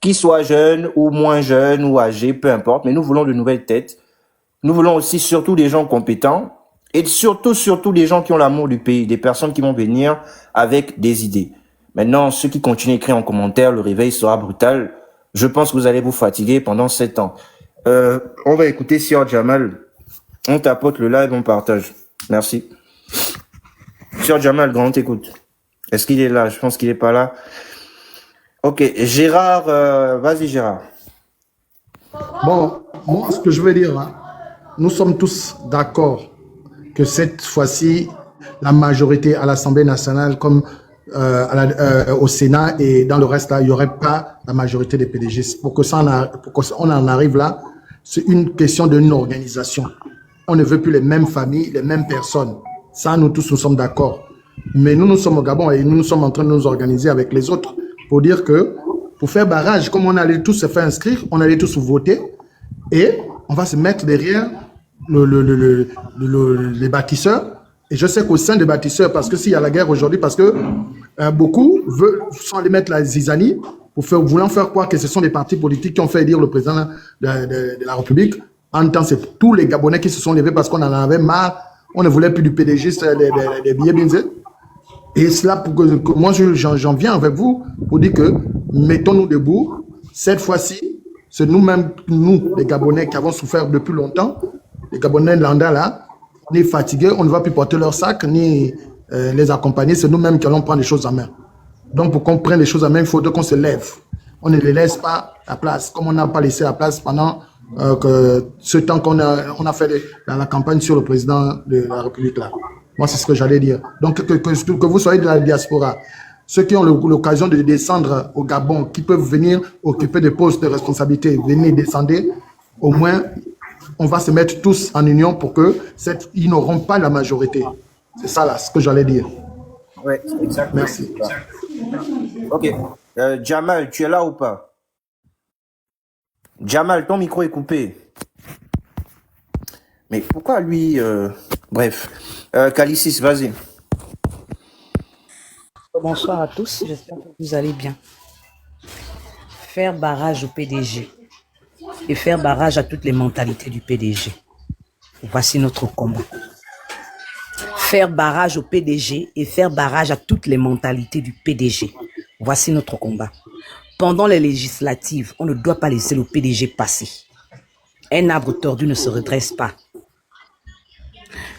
qu'ils soient jeunes ou moins jeunes ou âgés, peu importe, mais nous voulons de nouvelles têtes. Nous voulons aussi surtout des gens compétents et surtout des gens qui ont l'amour du pays, des personnes qui vont venir avec des idées. Maintenant, ceux qui continuent à écrire en commentaire, le réveil sera brutal. Je pense que vous allez vous fatiguer pendant 7 ans. On va écouter Sior Jamal. On tapote le live, on partage. Merci. Sior Jamal, grand écoute. Est-ce qu'il est là? Je pense qu'il est pas là. Ok, Gérard, vas-y Gérard. Bon, moi, ce que je veux dire, hein, nous sommes tous d'accord que cette fois-ci, la majorité à l'Assemblée nationale, comme au Sénat et dans le reste, là, il n'y aurait pas la majorité des PDG. Pour que ça pour qu'on en arrive là, c'est une question d'une organisation. On ne veut plus les mêmes familles, les mêmes personnes. Ça, nous tous, nous sommes d'accord. Mais nous sommes au Gabon et nous sommes en train de nous organiser avec les autres pour dire que, pour faire barrage, comme on allait tous se faire inscrire, on allait tous voter et on va se mettre derrière les bâtisseurs. Et je sais qu'au sein des bâtisseurs, parce que s'il y a la guerre aujourd'hui, parce que beaucoup sont allés mettre la zizanie voulant faire croire que ce sont des partis politiques qui ont fait élire le président de la République. En même temps, c'est tous les Gabonais qui se sont levés parce qu'on en avait marre. On ne voulait plus du PDG, des billets binzés. Et cela, pour que moi, j'en viens avec vous pour dire que mettons-nous debout. Cette fois-ci, c'est nous-mêmes, nous, les Gabonais, qui avons souffert depuis longtemps. Les Gabonais lambda, là, on est fatigués, on ne va plus porter leur sac, ni les accompagner. C'est nous-mêmes qui allons prendre les choses en main. Donc, pour qu'on prenne les choses en main, il faut qu'on se lève. On ne les laisse pas à place, comme on n'a pas laissé à place pendant ce temps qu'on a fait la campagne sur le président de la République, là. Moi, c'est ce que j'allais dire. Donc, que vous soyez de la diaspora, ceux qui ont l'occasion de descendre au Gabon, qui peuvent venir occuper des postes de responsabilité, venez descendre, au moins, on va se mettre tous en union pour que ils n'auront pas la majorité. C'est ça, là, ce que j'allais dire. Oui, exactement. Merci. Ok. Jamal, tu es là ou pas? Jamal, ton micro est coupé. Mais pourquoi lui... Bref. Calicis, vas-y. Bonsoir à tous, j'espère que vous allez bien. Faire barrage au PDG et faire barrage à toutes les mentalités du PDG. Voici notre combat. Faire barrage au PDG et faire barrage à toutes les mentalités du PDG. Voici notre combat. Pendant les législatives, on ne doit pas laisser le PDG passer. Un arbre tordu ne se redresse pas.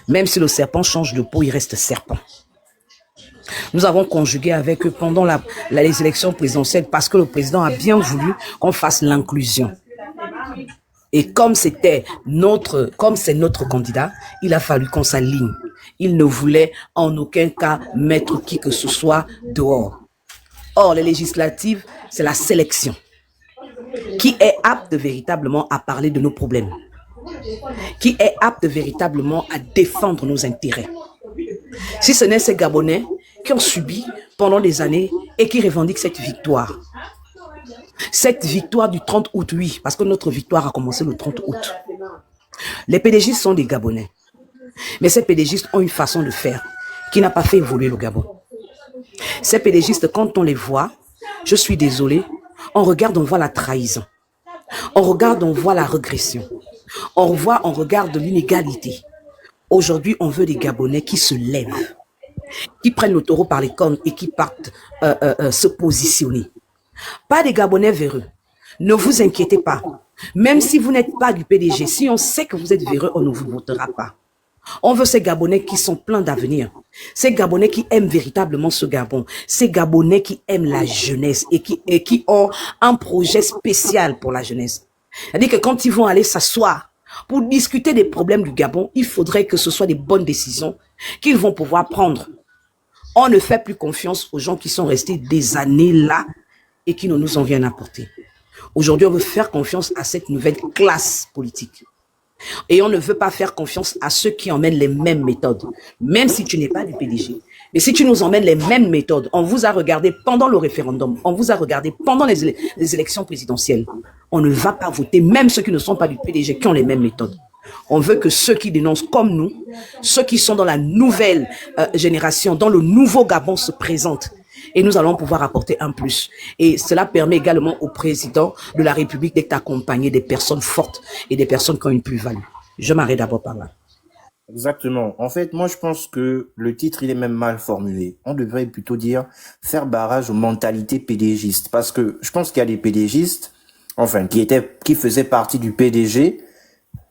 Même si le serpent change de peau, il reste serpent. Nous avons conjugué avec eux pendant les élections présidentielles parce que le président a bien voulu qu'on fasse l'inclusion. Et comme c'est notre candidat, il a fallu qu'on s'aligne. Il ne voulait en aucun cas mettre qui que ce soit dehors. Or, les législatives, c'est la sélection qui est apte véritablement à parler de nos problèmes, qui est apte véritablement à défendre nos intérêts. Si ce n'est ces Gabonais qui ont subi pendant des années et qui revendiquent cette victoire. Cette victoire du 30 août, oui, parce que notre victoire a commencé le 30 août. Les PDGistes sont des Gabonais. Mais ces PDGistes ont une façon de faire qui n'a pas fait évoluer le Gabon. Ces PDGistes, quand on les voit, je suis désolé, on regarde, on voit la trahison. On regarde, on voit la régression. On regarde l'inégalité. Aujourd'hui, on veut des Gabonais qui se lèvent, qui prennent le taureau par les cornes et qui partent se positionner. Pas des Gabonais véreux. Ne vous inquiétez pas. Même si vous n'êtes pas du PDG, si on sait que vous êtes véreux, on ne vous votera pas. On veut ces Gabonais qui sont pleins d'avenir. Ces Gabonais qui aiment véritablement ce Gabon. Ces Gabonais qui aiment la jeunesse et qui ont un projet spécial pour la jeunesse. C'est-à-dire que quand ils vont aller s'asseoir pour discuter des problèmes du Gabon, il faudrait que ce soit des bonnes décisions qu'ils vont pouvoir prendre. On ne fait plus confiance aux gens qui sont restés des années là et qui ne nous en viennent apporter. Aujourd'hui, on veut faire confiance à cette nouvelle classe politique. Et on ne veut pas faire confiance à ceux qui emmènent les mêmes méthodes, même si tu n'es pas du PDG. Mais si tu nous emmènes les mêmes méthodes, on vous a regardé pendant le référendum, on vous a regardé pendant les élections présidentielles, on ne va pas voter, même ceux qui ne sont pas du PDG, qui ont les mêmes méthodes. On veut que ceux qui dénoncent comme nous, ceux qui sont dans la nouvelle génération, dans le nouveau Gabon se présentent et nous allons pouvoir apporter un plus. Et cela permet également au président de la République d'être accompagné des personnes fortes et des personnes qui ont une plus-value. Je m'arrête d'abord par là. Exactement. En fait, moi, je pense que le titre, il est même mal formulé. On devrait plutôt dire faire barrage aux mentalités PDGistes. Parce que je pense qu'il y a des PDGistes, enfin, qui faisaient partie du PDG,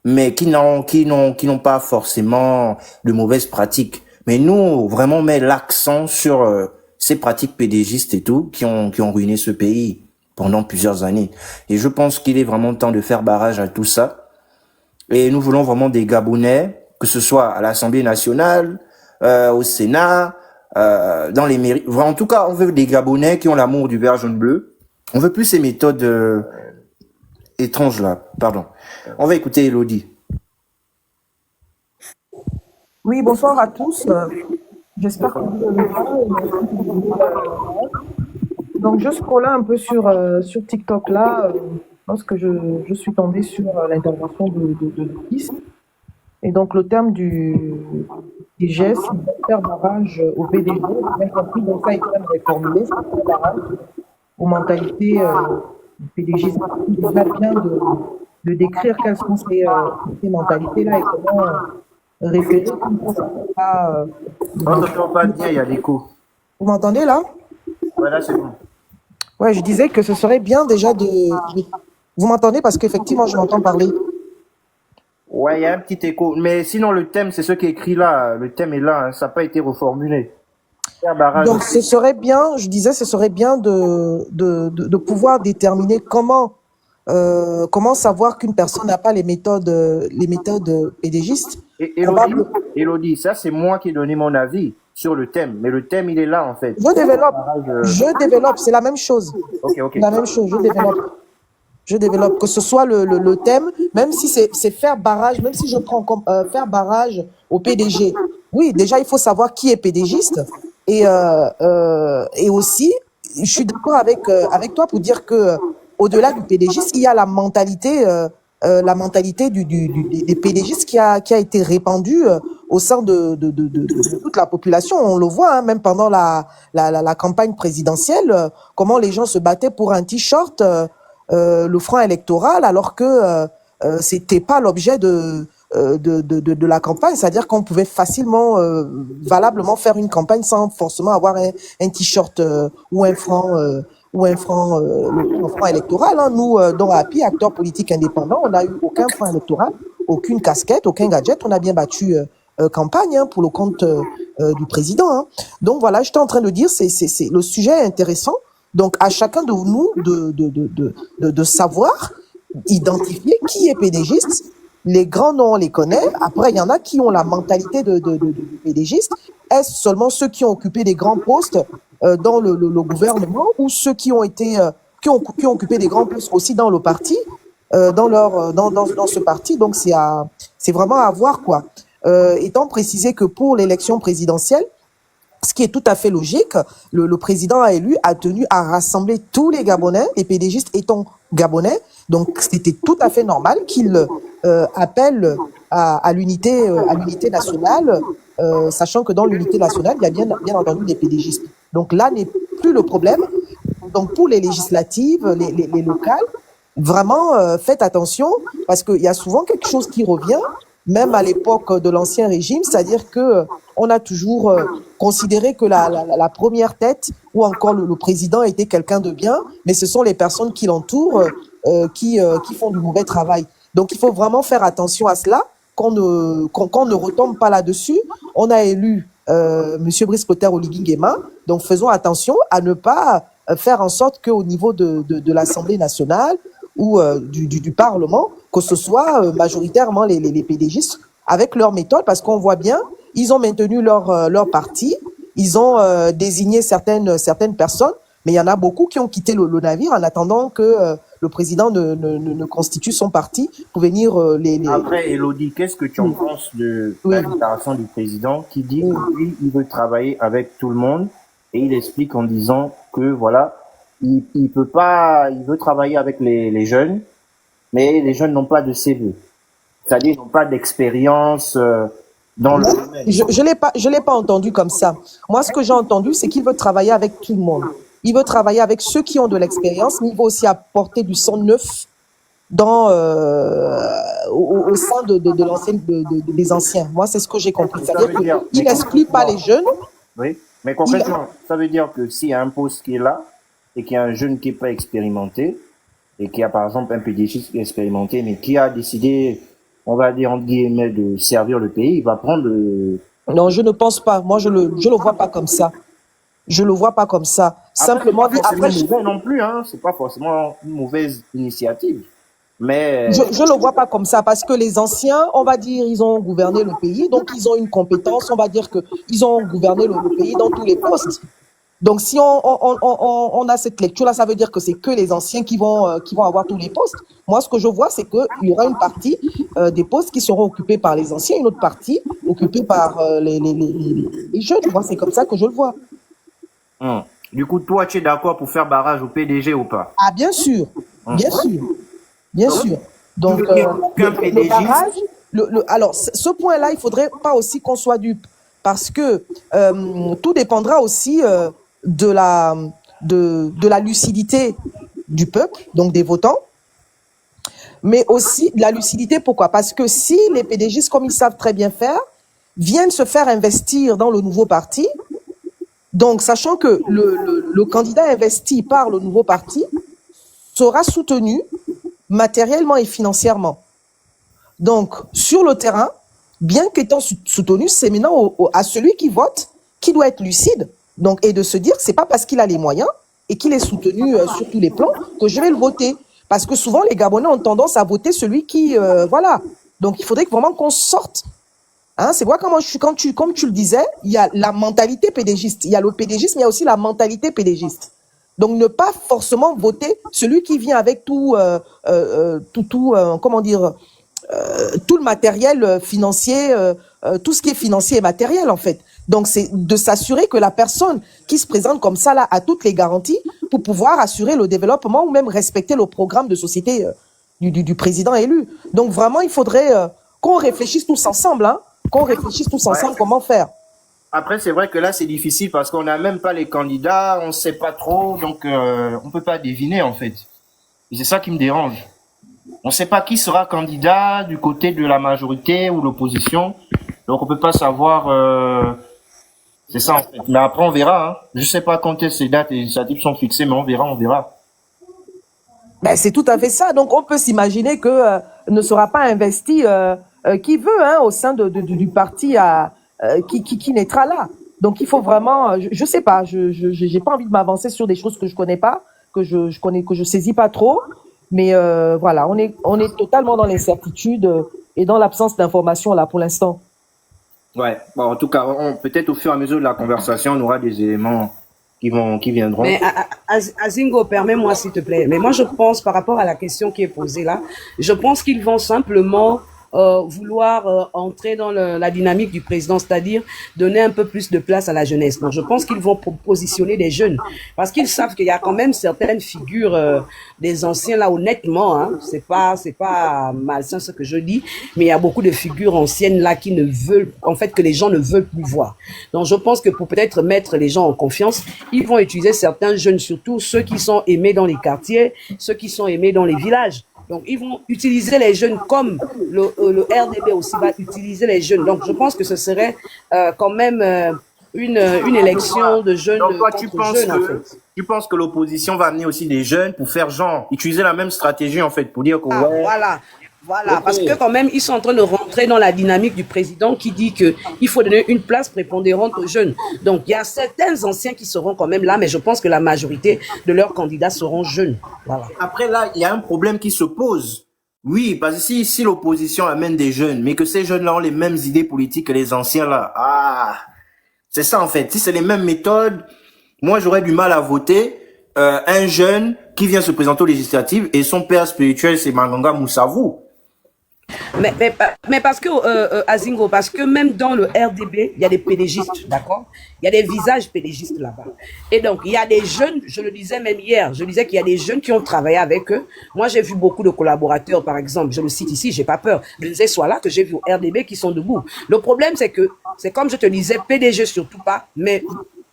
mais qui n'ont pas forcément de mauvaises pratiques. Mais nous, vraiment, on met l'accent sur ces pratiques pédégistes et tout, qui ont ruiné ce pays pendant plusieurs années. Et je pense qu'il est vraiment temps de faire barrage à tout ça. Et nous voulons vraiment des Gabonais, que ce soit à l'Assemblée nationale, au Sénat, dans les mairies. En tout cas, on veut des Gabonais qui ont l'amour du vert jaune bleu. On veut plus ces méthodes étranges là. Pardon. On va écouter Elodie. Oui, bonsoir à tous. J'espère que vous allez bien. Donc, je scrollais un peu sur TikTok là, lorsque je suis tombée sur l'intervention de Kiss. Et donc, le terme des gestes, c'est faire barrage au PDG. J'ai bien compris, donc ça a été même reformulé, c'est faire barrage aux mentalités du PDG. C'est déjà bien de décrire quelles sont ces mentalités-là et comment référer pour ça. On t'entend pas bien, il y a des coups. Vous m'entendez là? Voilà, c'est bon. Ouais, je disais que ce serait bien déjà Vous m'entendez parce qu'effectivement, je m'entends parler. Ouais, il y a un petit écho. Mais sinon, le thème, c'est ce qui est écrit là. Le thème est là, hein. Ça n'a pas été reformulé. Donc, ce serait bien, je disais, ce serait bien de pouvoir déterminer comment savoir qu'une personne n'a pas les méthodes pédégistes. Elodie, ça, c'est moi qui ai donné mon avis sur le thème. Mais le thème, il est là, en fait. Je développe, c'est la même chose. Ok. La même chose, je développe, que ce soit le thème, même si c'est faire barrage, même si je prends comme faire barrage au PDG. Oui, déjà, il faut savoir qui est PDGiste. Et aussi, je suis d'accord avec toi pour dire que au-delà du PDGiste, il y a la mentalité des PDGistes qui a été répandue au sein de toute la population. On le voit, hein, même pendant la campagne présidentielle, comment les gens se battaient pour un t-shirt, le franc électoral, alors que c'était pas l'objet de la campagne, c'est-à-dire qu'on pouvait facilement, valablement faire une campagne sans forcément avoir un t-shirt ou un franc le franc électoral. Hein. Nous, dans API, acteurs politiques indépendants, on n'a eu aucun franc électoral, aucune casquette, aucun gadget. On a bien battu campagne pour le compte du président. Hein. Donc voilà, j'étais en train de dire, c'est le sujet est intéressant. Donc à chacun de nous de savoir identifier qui est PDGiste. Les grands noms, on les connaît. Après, il y en a qui ont la mentalité de PDGiste. Est-ce seulement ceux qui ont occupé des grands postes dans le gouvernement ou ceux qui ont été qui ont occupé des grands postes aussi dans le parti, dans ce parti. Donc c'est vraiment à voir quoi. Étant précisé que pour l'élection présidentielle, ce qui est tout à fait logique, le président a tenu à rassembler tous les Gabonais, les PDGistes étant Gabonais. Donc, c'était tout à fait normal qu'il appelle à l'unité nationale, sachant que dans l'unité nationale, il y a bien entendu des PDGistes. Donc là n'est plus le problème. Donc pour les législatives, les locales, vraiment faites attention parce qu'il y a souvent quelque chose qui revient, même à l'époque de l'Ancien Régime, c'est-à-dire que on a toujours considéré que la première tête ou encore le président était quelqu'un de bien, mais ce sont les personnes qui l'entourent qui font du mauvais travail. Donc il faut vraiment faire attention à cela, qu'on ne retombe pas là-dessus. On a élu Monsieur Brice Clotaire Oligui Nguema, donc faisons attention à ne pas faire en sorte qu'au niveau de l'Assemblée nationale ou du Parlement, que ce soit majoritairement les PDGistes avec leur méthode, parce qu'on voit bien, ils ont maintenu leur parti, ils ont désigné certaines personnes, mais il y en a beaucoup qui ont quitté le navire en attendant que le président ne constitue son parti pour venir Après, Elodie, qu'est-ce que tu en penses de la déclaration du président qui dit que lui, il veut travailler avec tout le monde et il explique en disant que voilà, il peut pas, il veut travailler avec les jeunes, mais les jeunes n'ont pas de CV. C'est-à-dire, ils n'ont pas d'expérience dans le Moi, domaine. je l'ai pas entendu comme ça. Moi, ce que j'ai entendu, c'est qu'il veut travailler avec tout le monde. Il veut travailler avec ceux qui ont de l'expérience, mais il veut aussi apporter du sang neuf dans, au sein de l'ancienne, des anciens. Moi, c'est ce que j'ai compris. Ça C'est-à-dire veut dire, qu'il mais n'exclut pas les jeunes. oui, mais Il, concrètement, ça veut dire que s'il y a un poste qui est là et qu'il y a un jeune qui n'est pas expérimenté et qui a par exemple un PDG qui est expérimenté mais qui a décidé, on va dire entre guillemets, de servir le pays, il va prendre le... non, je ne pense pas. Moi, je le vois pas comme ça. Je le vois pas comme ça. Après, c'est Simplement pas dit, forcément après, mauvais non plus, hein. C'est pas forcément une mauvaise initiative. Mais je le vois pas comme ça parce que les anciens, on va dire, ils ont gouverné le pays, donc ils ont une compétence. On va dire que ils ont gouverné le pays dans tous les postes. Donc, si on a cette lecture-là, ça veut dire que c'est que les anciens qui vont avoir tous les postes. Moi, ce que je vois, c'est qu'il y aura une partie des postes qui seront occupés par les anciens, une autre partie occupée par les jeunes. Moi, c'est comme ça que je le vois. du coup, toi, tu es d'accord pour faire barrage au PDG ou pas? Ah, bien sûr, Hum. bien sûr, bien Donc, sûr. tu Donc, veux dire qu'aucun le PDG... barrage, alors, ce point-là, il faudrait pas aussi qu'on soit dupe parce que tout dépendra aussi de la lucidité du peuple, donc des votants, mais aussi de la lucidité. Pourquoi? Parce que si les PDGistes, comme ils savent très bien faire, viennent se faire investir dans le nouveau parti, donc sachant que le candidat investi par le nouveau parti sera soutenu matériellement et financièrement. Donc, sur le terrain, bien qu'étant soutenu, c'est maintenant à celui qui vote qui doit être lucide. Donc, et de se dire, c'est pas parce qu'il a les moyens et qu'il est soutenu sur tous les plans que je vais le voter. Parce que souvent, les Gabonais ont tendance à voter celui qui, voilà. Donc, il faudrait vraiment qu'on sorte. Hein, c'est quoi comment comme tu le disais, il y a la mentalité pédégiste. Il y a le pédégisme, il y a aussi la mentalité pédégiste. Donc, ne pas forcément voter celui qui vient avec comment dire, tout le matériel financier, tout ce qui est financier et matériel en fait. Donc c'est de s'assurer que la personne qui se présente comme ça là a toutes les garanties pour pouvoir assurer le développement ou même respecter le programme de société du président élu. Donc vraiment il faudrait qu'on réfléchisse tous ensemble, hein, qu'on réfléchisse tous Ouais. ensemble comment faire. Après, c'est vrai que là, c'est difficile parce qu'on n'a même pas les candidats, on ne sait pas trop, donc on peut pas deviner en fait. Et c'est ça qui me dérange. On ne sait pas qui sera candidat du côté de la majorité ou l'opposition, donc on peut pas savoir. C'est ça en fait. Mais après, on verra. Hein. Je sais pas quand ces dates et initiatives sont fixées, mais on verra, on verra. Ben, c'est tout à fait ça. Donc on peut s'imaginer que ne sera pas investi qui veut hein, au sein du parti qui naîtra là. Donc il faut vraiment, je sais pas, j'ai pas envie de m'avancer sur des choses que je connais pas, que je connais, que je saisis pas trop. Mais voilà, on est totalement dans l'incertitude et dans l'absence d'informations là pour l'instant. Ouais. Bon, en tout cas, peut-être au fur et à mesure de la conversation, on aura des éléments qui viendront. Mais Azingo, permets-moi s'il te plaît. Mais moi, je pense, par rapport à la question qui est posée là, je pense qu'ils vont simplement vouloir entrer dans la dynamique du président, c'est-à-dire donner un peu plus de place à la jeunesse. Donc, je pense qu'ils vont positionner des jeunes parce qu'ils savent qu'il y a quand même certaines figures des anciens là, honnêtement, hein, c'est pas malsain ce que je dis, mais il y a beaucoup de figures anciennes là qui ne veulent, en fait, que les gens ne veulent plus voir. Donc, je pense que pour peut-être mettre les gens en confiance, ils vont utiliser certains jeunes, surtout ceux qui sont aimés dans les quartiers, ceux qui sont aimés dans les villages. Donc, ils vont utiliser les jeunes comme le RDB aussi va utiliser les jeunes. Donc, je pense que ce serait quand même une élection de jeunes Donc, toi, contre jeunes, en fait. tu penses que l'opposition va amener aussi des jeunes pour faire genre, utiliser la même stratégie, en fait, pour dire que Ah, ouais. voilà, Ok. parce que quand même, ils sont en train de rentrer dans la dynamique du président qui dit que il faut donner une place prépondérante aux jeunes. Donc, il y a certains anciens qui seront quand même là, mais je pense que la majorité de leurs candidats seront jeunes. Voilà. Après, là, il y a un problème qui se pose. Oui, parce que si l'opposition amène des jeunes, mais que ces jeunes-là ont les mêmes idées politiques que les anciens, là, c'est ça, en fait. Si c'est les mêmes méthodes, moi, j'aurais du mal à voter un jeune qui vient se présenter aux législatives et son père spirituel, c'est Manganga Moussavou. Mais parce que, Azingo, parce que même dans le RDB, il y a des pédégistes, d'accord? Il y a des visages pédégistes là-bas. Et donc, il y a des jeunes, je le disais même hier, je disais qu'il y a des jeunes qui ont travaillé avec eux. Moi, j'ai vu beaucoup de collaborateurs, par exemple, je le cite ici, j'ai pas peur, de ces soirs-là que j'ai vu au RDB qui sont debout. Le problème, c'est que, c'est comme je te disais, PDG surtout pas, mais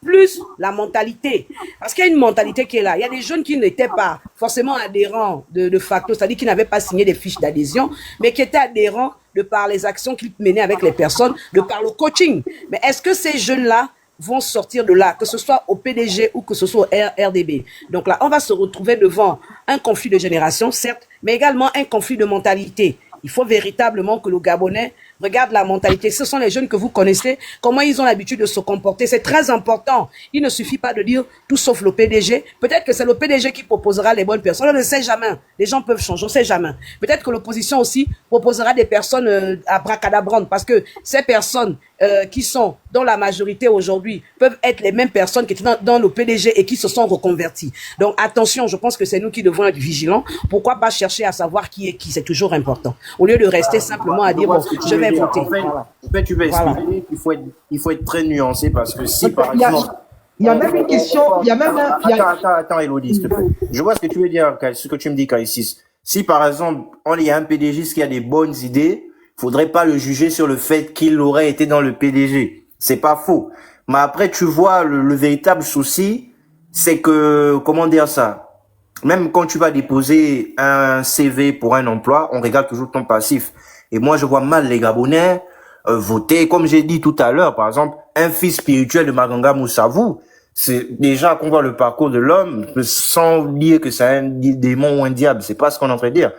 plus la mentalité. Parce qu'il y a une mentalité qui est là. Il y a des jeunes qui n'étaient pas forcément adhérents de facto, c'est-à-dire qui n'avaient pas signé des fiches d'adhésion, mais qui étaient adhérents de par les actions qu'ils menaient avec les personnes, de par le coaching. Mais est-ce que ces jeunes-là vont sortir de là, que ce soit au PDG ou que ce soit au RDB? Donc là, on va se retrouver devant un conflit de génération, certes, mais également un conflit de mentalité. Il faut véritablement que le Gabonais regarde la mentalité. Ce sont les jeunes que vous connaissez, comment ils ont l'habitude de se comporter. C'est très important. Il ne suffit pas de dire tout sauf le PDG. Peut-être que c'est le PDG qui proposera les bonnes personnes. On ne sait jamais. Les gens peuvent changer, on ne sait jamais. Peut-être que l'opposition aussi proposera des personnes abracadabrantes parce que ces personnes qui sont dans la majorité aujourd'hui peuvent être les mêmes personnes qui étaient dans le PDG et qui se sont reconverties. Donc attention, je pense que c'est nous qui devons être vigilants. Pourquoi pas chercher à savoir qui est qui? C'est toujours important. Au lieu de rester simplement à dire, bon, je vais voter. En fait, tu vas expliquer qu'il faut être très nuancé parce que si, par exemple... Il y a même une question, il y a même un... Attends, Elodie, s'il te plaît. Je vois ce que tu veux dire, ce que tu me dis, Kaïsis. Si, par exemple, il y a un PDG qui a des bonnes idées, faudrait pas le juger sur le fait qu'il aurait été dans le PDG. C'est pas faux. Mais après, tu vois, le véritable souci, c'est que, comment dire ça? Même quand tu vas déposer un CV pour un emploi, on regarde toujours ton passif. Et moi, je vois mal les Gabonais voter. Comme j'ai dit tout à l'heure, par exemple, un fils spirituel de Maganga Moussavou, c'est déjà qu'on voit le parcours de l'homme, sans dire que c'est un démon ou un diable. C'est pas ce qu'on est en train de dire.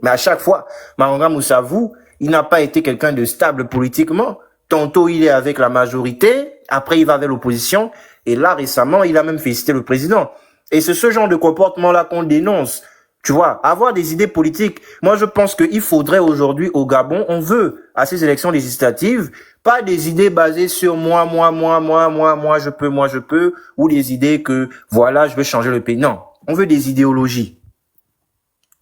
Mais à chaque fois, Maganga Moussavou, il n'a pas été quelqu'un de stable politiquement. Tantôt, il est avec la majorité, après, il va avec l'opposition. Et là, récemment, il a même félicité le président. Et c'est ce genre de comportement-là qu'on dénonce. Tu vois, avoir des idées politiques. Moi, je pense qu'il faudrait aujourd'hui au Gabon, on veut, à ces élections législatives, pas des idées basées sur moi, je peux, ou des idées que, voilà, je veux changer le pays. Non, on veut des idéologies.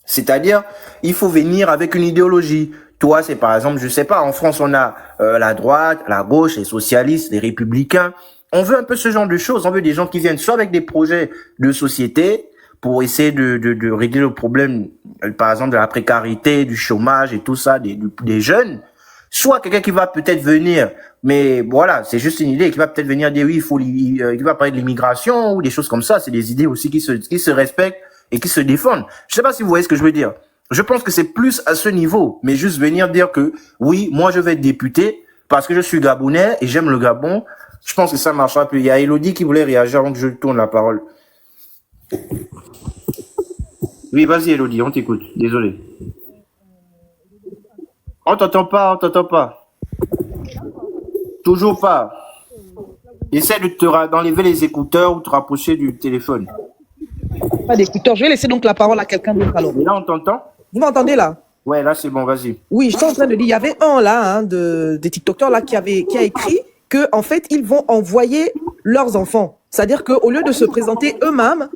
C'est-à-dire, il faut venir avec une idéologie. Toi, c'est par exemple, je sais pas, en France, on a la droite, la gauche, les socialistes, les républicains. On veut un peu ce genre de choses. On veut des gens qui viennent soit avec des projets de société pour essayer de régler le problème, par exemple, de la précarité, du chômage et tout ça, des jeunes. Soit quelqu'un qui va peut-être venir, mais voilà, c'est juste une idée, qui va peut-être venir dire oui, il va parler de l'immigration ou des choses comme ça. C'est des idées aussi qui se respectent et qui se défendent. Je sais pas si vous voyez ce que je veux dire. Je pense que c'est plus à ce niveau, mais juste venir dire que oui, moi je vais être député parce que je suis gabonais et j'aime le Gabon. Je pense que ça marchera plus. Il y a Elodie qui voulait réagir avant que je tourne la parole. Oui, vas-y Elodie, on t'écoute. Désolé. On t'entend pas. Toujours pas. Essaie d'enlever les écouteurs ou de te rapprocher du téléphone. Pas d'écouteurs. Je vais laisser donc la parole à quelqu'un d'autre alors. Et là, on t'entend? Vous m'entendez là? Ouais, là c'est bon, vas-y. Oui, je suis en train de dire, il y avait un là, des TikTokers là qui a écrit que en fait ils vont envoyer leurs enfants. C'est-à-dire qu'au lieu de se présenter eux-mêmes,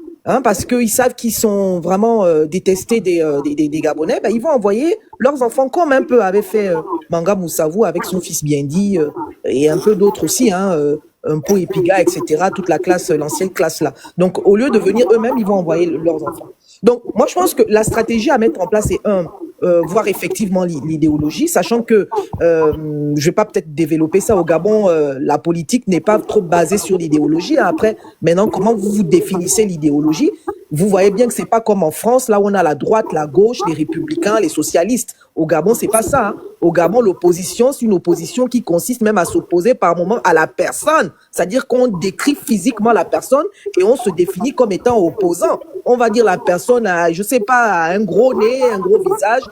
parce qu'ils savent qu'ils sont vraiment détestés des Gabonais, ben, ils vont envoyer leurs enfants comme un peu avait fait Manga Moussavou avec son fils Biendi et un peu d'autres aussi, un peu Epiga, etc. Toute la classe, l'ancienne classe là. Donc au lieu de venir eux-mêmes, ils vont envoyer leurs enfants. Donc moi je pense que la stratégie à mettre en place est voir effectivement l'idéologie, sachant que je vais pas peut-être développer ça au Gabon, la politique n'est pas trop basée sur l'idéologie. Après, maintenant, comment vous définissez l'idéologie? Vous voyez bien que c'est pas comme en France, là où on a la droite, la gauche, les républicains, les socialistes. Au Gabon, c'est pas ça. Au Gabon, l'opposition, c'est une opposition qui consiste même à s'opposer par moment à la personne. C'est-à-dire qu'on décrit physiquement la personne et on se définit comme étant opposant. On va dire la personne a, je sais pas, un gros nez, un gros visage.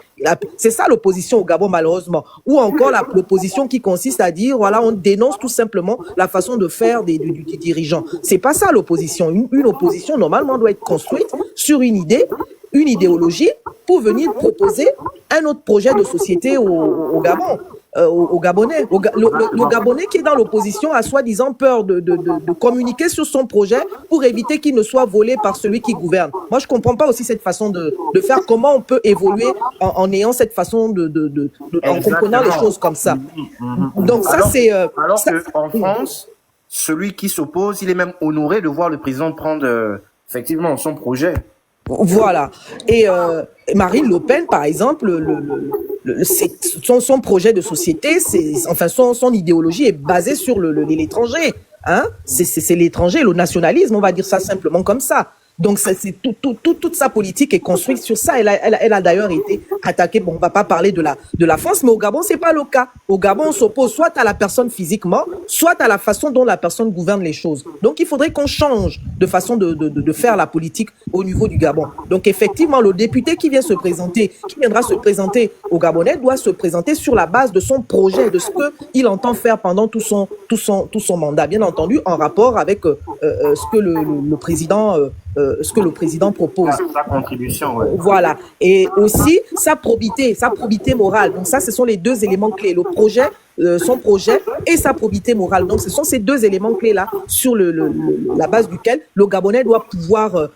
C'est ça l'opposition au Gabon, malheureusement. Ou encore l'opposition qui consiste à dire, voilà, on dénonce tout simplement la façon de faire des dirigeants. C'est pas ça l'opposition. Une opposition, normalement, doit être construite sur une idée, une idéologie, pour venir proposer un autre projet de société au Gabon. aux Gabonais. Le Gabonais qui est dans l'opposition a soi-disant peur de communiquer sur son projet pour éviter qu'il ne soit volé par celui qui gouverne. Moi, je comprends pas aussi cette façon de faire. Comment on peut évoluer en ayant cette façon en comprenant les choses comme ça. Donc ça, c'est... alors qu'en France, celui qui s'oppose, il est même honoré de voir le président prendre effectivement son projet. Voilà. Et Marine Le Pen, par exemple, son projet de société, son idéologie est basée sur l'étranger. Hein? C'est l'étranger, le nationalisme, on va dire ça simplement comme ça. Donc, toute sa politique est construite sur ça. Elle a d'ailleurs été attaquée. Bon, on va pas parler de la France, mais au Gabon, c'est pas le cas. Au Gabon, on s'oppose soit à la personne physiquement, soit à la façon dont la personne gouverne les choses. Donc, il faudrait qu'on change de façon de faire la politique au niveau du Gabon. Donc, effectivement, le député qui viendra se présenter au Gabonais doit se présenter sur la base de son projet, de ce qu'il entend faire pendant tout son mandat. Bien entendu, en rapport avec ce que le président propose. Sa contribution, ouais. Voilà. Et aussi, sa probité morale. Donc ça, ce sont les deux éléments clés. Le projet, son projet et sa probité morale. Donc ce sont ces deux éléments clés-là sur la base duquel le Gabonais doit pouvoir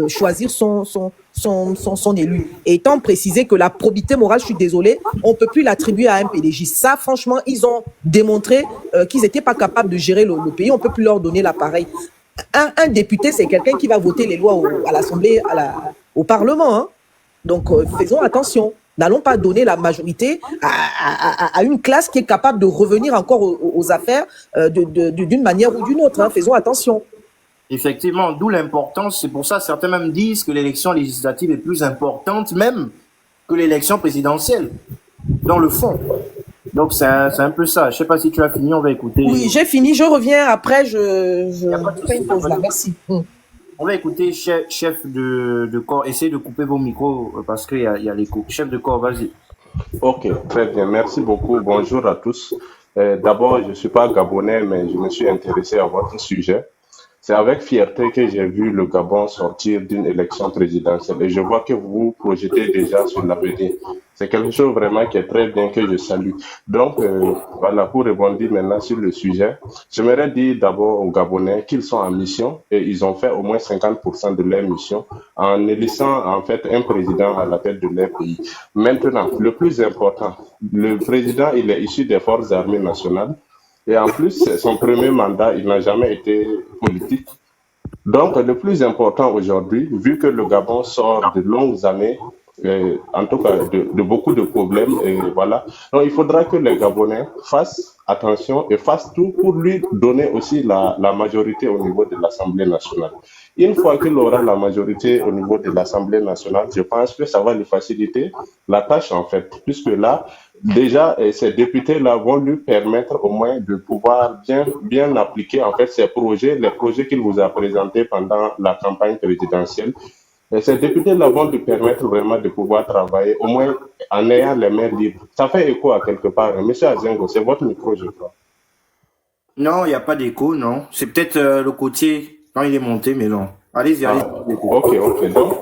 choisir son élu. Et étant précisé que la probité morale, je suis désolé, on peut plus l'attribuer à un PDG. Ça, franchement, ils ont démontré qu'ils n'étaient pas capables de gérer le pays. On peut plus leur donner l'appareil. Un député, c'est quelqu'un qui va voter les lois à l'Assemblée, au Parlement. Hein. Donc, faisons attention. N'allons pas donner la majorité à une classe qui est capable de revenir encore aux affaires d'une manière ou d'une autre. Hein. Faisons attention. Effectivement, d'où l'importance. C'est pour ça certains même disent que l'élection législative est plus importante même que l'élection présidentielle, dans le fond. Donc, c'est un peu ça. Je sais pas si tu as fini, on va écouter. Oui, j'ai fini. Je reviens après. Je fais une pause là. Merci. On va écouter chef de corps. Essayez de couper vos micros parce qu'il y a l'écho. Chef de corps, vas-y. Ok, très bien. Merci beaucoup. Bonjour à tous. D'abord, je ne suis pas gabonais, mais je me suis intéressé à votre sujet. C'est avec fierté que j'ai vu le Gabon sortir d'une élection présidentielle et je vois que vous vous projetez déjà sur l'avenir. C'est quelque chose vraiment qui est très bien que je salue. Donc, voilà, pour rebondir maintenant sur le sujet, j'aimerais dire d'abord aux Gabonais qu'ils sont en mission et ils ont fait au moins 50% de leur mission en élisant en fait un président à la tête de leur pays. Maintenant, le plus important, le président, il est issu des forces armées nationales. Et en plus, son premier mandat, il n'a jamais été politique. Donc, le plus important aujourd'hui, vu que le Gabon sort de longues années, en tout cas de beaucoup de problèmes, et voilà. Donc, il faudra que les Gabonais fassent attention et fassent tout pour lui donner aussi la majorité au niveau de l'Assemblée nationale. Une fois qu'il aura la majorité au niveau de l'Assemblée nationale, je pense que ça va lui faciliter la tâche, en fait, puisque là, déjà, ces députés-là vont lui permettre au moins de pouvoir bien appliquer en fait ces projets, les projets qu'il vous a présentés pendant la campagne présidentielle. Et ces députés-là vont lui permettre vraiment de pouvoir travailler, au moins en ayant les mains libres. Ça fait écho à quelque part. Monsieur Azengo, c'est votre micro, je crois. Non, il n'y a pas d'écho, non. C'est peut-être le côtier quand il est monté, mais non. Allez-y, allez-y. Ok. Donc,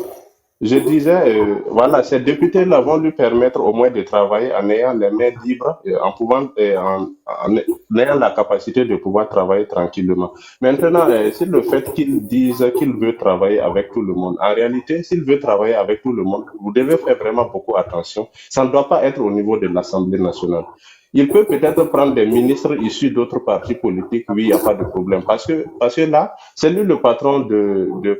je disais, voilà, ces députés-là vont lui permettre au moins de travailler en ayant les mains libres, en ayant la capacité de pouvoir travailler tranquillement. Maintenant, c'est le fait qu'il dise qu'il veut travailler avec tout le monde. En réalité, s'il veut travailler avec tout le monde, vous devez faire vraiment beaucoup attention. Ça ne doit pas être au niveau de l'Assemblée nationale. Il peut peut-être prendre des ministres issus d'autres partis politiques, oui, il n'y a pas de problème. Parce que là, c'est lui le patron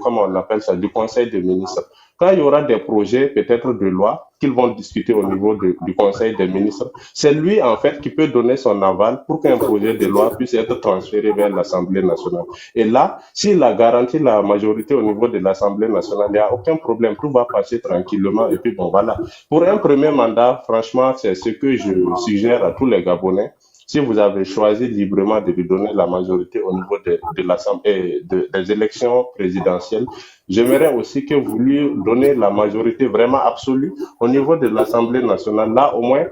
comment on appelle ça, du Conseil des ministres. Quand il y aura des projets, peut-être de loi, qu'ils vont discuter au niveau du Conseil des ministres, c'est lui, en fait, qui peut donner son aval pour qu'un projet de loi puisse être transféré vers l'Assemblée nationale. Et là, s'il a garanti la majorité au niveau de l'Assemblée nationale, il n'y a aucun problème, tout va passer tranquillement. Et puis, bon, voilà. Pour un premier mandat, franchement, c'est ce que je suggère à tous les Gabonais. Si vous avez choisi librement de lui donner la majorité au niveau de l'Assemblée, des élections présidentielles, j'aimerais aussi que vous lui donnez la majorité vraiment absolue au niveau de l'Assemblée nationale. Là, au moins,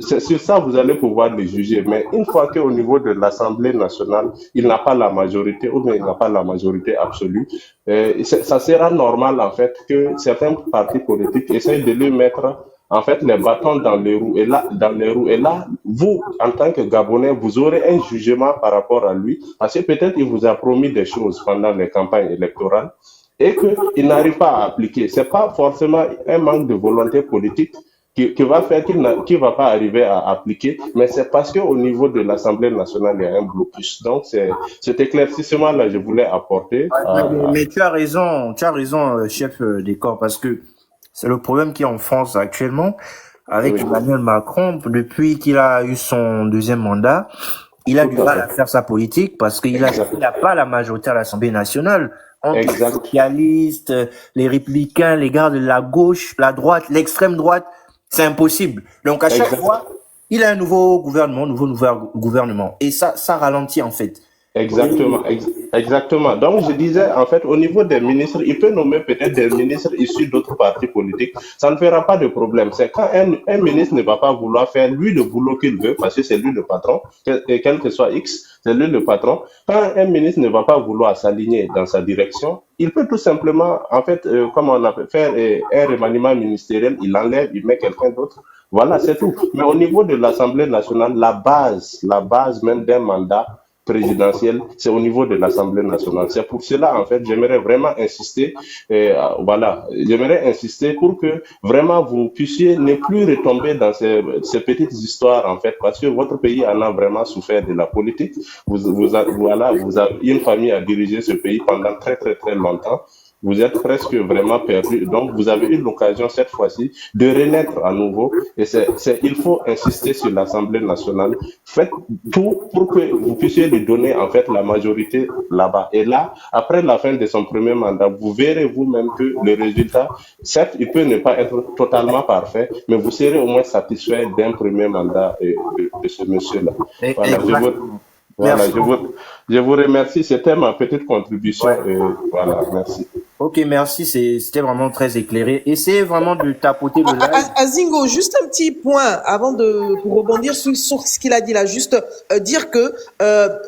c'est sur ça vous allez pouvoir le juger. Mais une fois qu'au niveau de l'Assemblée nationale, il n'a pas la majorité ou bien il n'a pas la majorité absolue, ça sera normal en fait que certains partis politiques essayent de lui mettre en fait, les bâtons dans les roues. Et là, vous, en tant que Gabonais, vous aurez un jugement par rapport à lui, parce que peut-être il vous a promis des choses pendant les campagnes électorales et qu'il n'arrive pas à appliquer. C'est pas forcément un manque de volonté politique qui va faire qu'il va pas arriver à appliquer, mais c'est parce qu'au niveau de l'Assemblée nationale, il y a un blocus. Donc, c'est cet éclaircissement-là, je voulais apporter. Mais tu as raison, chef décor, parce que c'est le problème qu'il y a en France actuellement avec Oui, Emmanuel Macron. Depuis qu'il a eu son deuxième mandat, il a tout du à mal à fait. faire sa politique parce Exact. il a pas la majorité à l'Assemblée nationale. Entre les Exact. socialistes, les républicains, les gars de la gauche, la droite, l'extrême droite, c'est impossible. Donc à chaque Exact. fois, il a un nouveau gouvernement. Et ça ralentit en fait. Exactement, Et- exactement. Donc, je disais, en fait, au niveau des ministres, il peut nommer peut-être des ministres issus d'autres partis politiques. Ça ne fera pas de problème. C'est quand un ministre ne va pas vouloir faire lui le boulot qu'il veut, parce que c'est lui le patron, et quel que soit X, c'est lui le patron. Quand un ministre ne va pas vouloir s'aligner dans sa direction, il peut tout simplement, en fait, comme on appelle, faire un remaniement ministériel, il enlève, il met quelqu'un d'autre. Voilà, c'est tout. Mais au niveau de l'Assemblée nationale, la base même d'un mandat présidentielle, c'est au niveau de l'Assemblée nationale. C'est pour cela, en fait, j'aimerais vraiment insister, voilà, j'aimerais insister pour que vraiment vous puissiez ne plus retomber dans ces petites histoires, en fait, parce que votre pays en a vraiment souffert de la politique. Voilà, vous avez une famille à diriger ce pays pendant très, très, très longtemps. Vous êtes presque vraiment perdu. Donc, vous avez eu l'occasion cette fois-ci de renaître à nouveau. Et il faut insister sur l'Assemblée nationale. Faites tout pour que vous puissiez lui donner en fait la majorité là-bas. Et là, après la fin de son premier mandat, vous verrez vous-même que le résultat, certes, il peut ne pas être totalement parfait, mais vous serez au moins satisfait d'un premier mandat de ce monsieur-là. Voilà, Exactement. voilà, Merci beaucoup. je vous remercie. C'était ma petite contribution. Ouais. Voilà, merci. Ok, merci. C'était vraiment très éclairé. Essayez vraiment de tapoter le live. Azingo, juste un petit point avant pour rebondir sur ce qu'il a dit là, juste dire que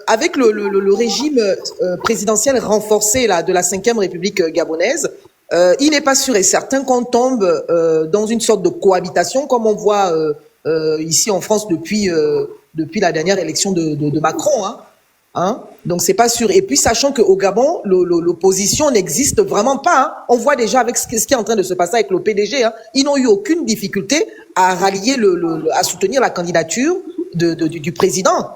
avec le régime présidentiel renforcé là de la 5e République gabonaise, il n'est pas sûr et certain qu'on tombe dans une sorte de cohabitation comme on voit ici en France depuis la dernière élection de Macron, hein. Donc c'est pas sûr. Et puis sachant qu'au Gabon, l'opposition n'existe vraiment pas. Hein. On voit déjà avec ce qui est en train de se passer avec le PDG. Hein. Ils n'ont eu aucune difficulté à rallier à soutenir la candidature du président.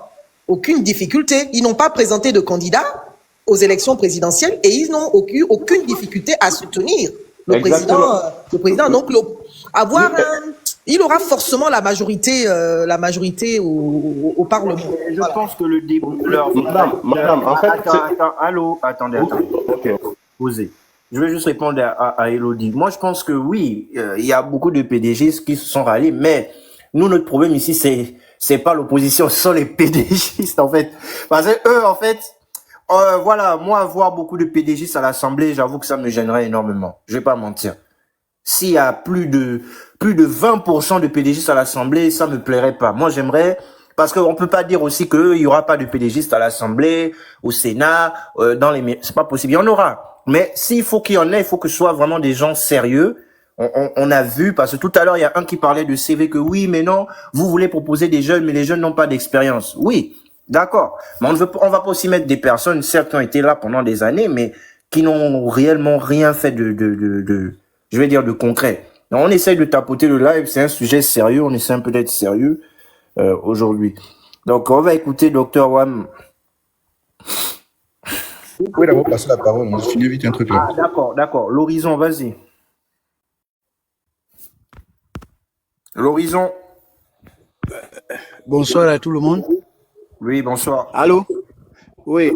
Aucune difficulté. Ils n'ont pas présenté de candidat aux élections présidentielles et ils n'ont eu aucune difficulté à soutenir le Exactement. président. Donc il aura forcément la majorité au Parlement. Je Voilà. pense que le début. Madame, en fait, Allô, attendez. ok. Posez. Je vais juste répondre à Elodie. Moi, je pense que oui, il y a beaucoup de PDG qui se sont ralliés, mais nous, notre problème ici, c'est pas l'opposition, ce sont les PDGistes, en fait. Parce que eux, en fait, voilà, moi, avoir beaucoup de PDGistes à l'Assemblée, j'avoue que ça me gênerait énormément. Je vais pas mentir. S'il y a plus de 20% de PDGistes à l'Assemblée, ça me plairait pas. Moi, j'aimerais, parce qu'on peut pas dire aussi qu'il y aura pas de PDGistes à l'Assemblée, au Sénat, c'est pas possible. Il y en aura. Mais s'il faut qu'il y en ait, il faut que ce soit vraiment des gens sérieux. On a vu, parce que tout à l'heure, il y a un qui parlait de CV que oui, mais non, vous voulez proposer des jeunes, mais les jeunes n'ont pas d'expérience. Oui, d'accord. Mais on va pas aussi mettre des personnes, certes, qui ont été là pendant des années, mais qui n'ont réellement rien fait je vais dire de concret. Donc, on essaye de tapoter le live, c'est un sujet sérieux, on essaie un peu d'être sérieux aujourd'hui. Donc, on va écouter Dr Wam. Vous pouvez d'abord passer la parole, je finis vite un truc là. Ah, d'accord. L'horizon, vas-y. L'horizon. Bonsoir à tout le monde. Oui, bonsoir. Allô? Oui,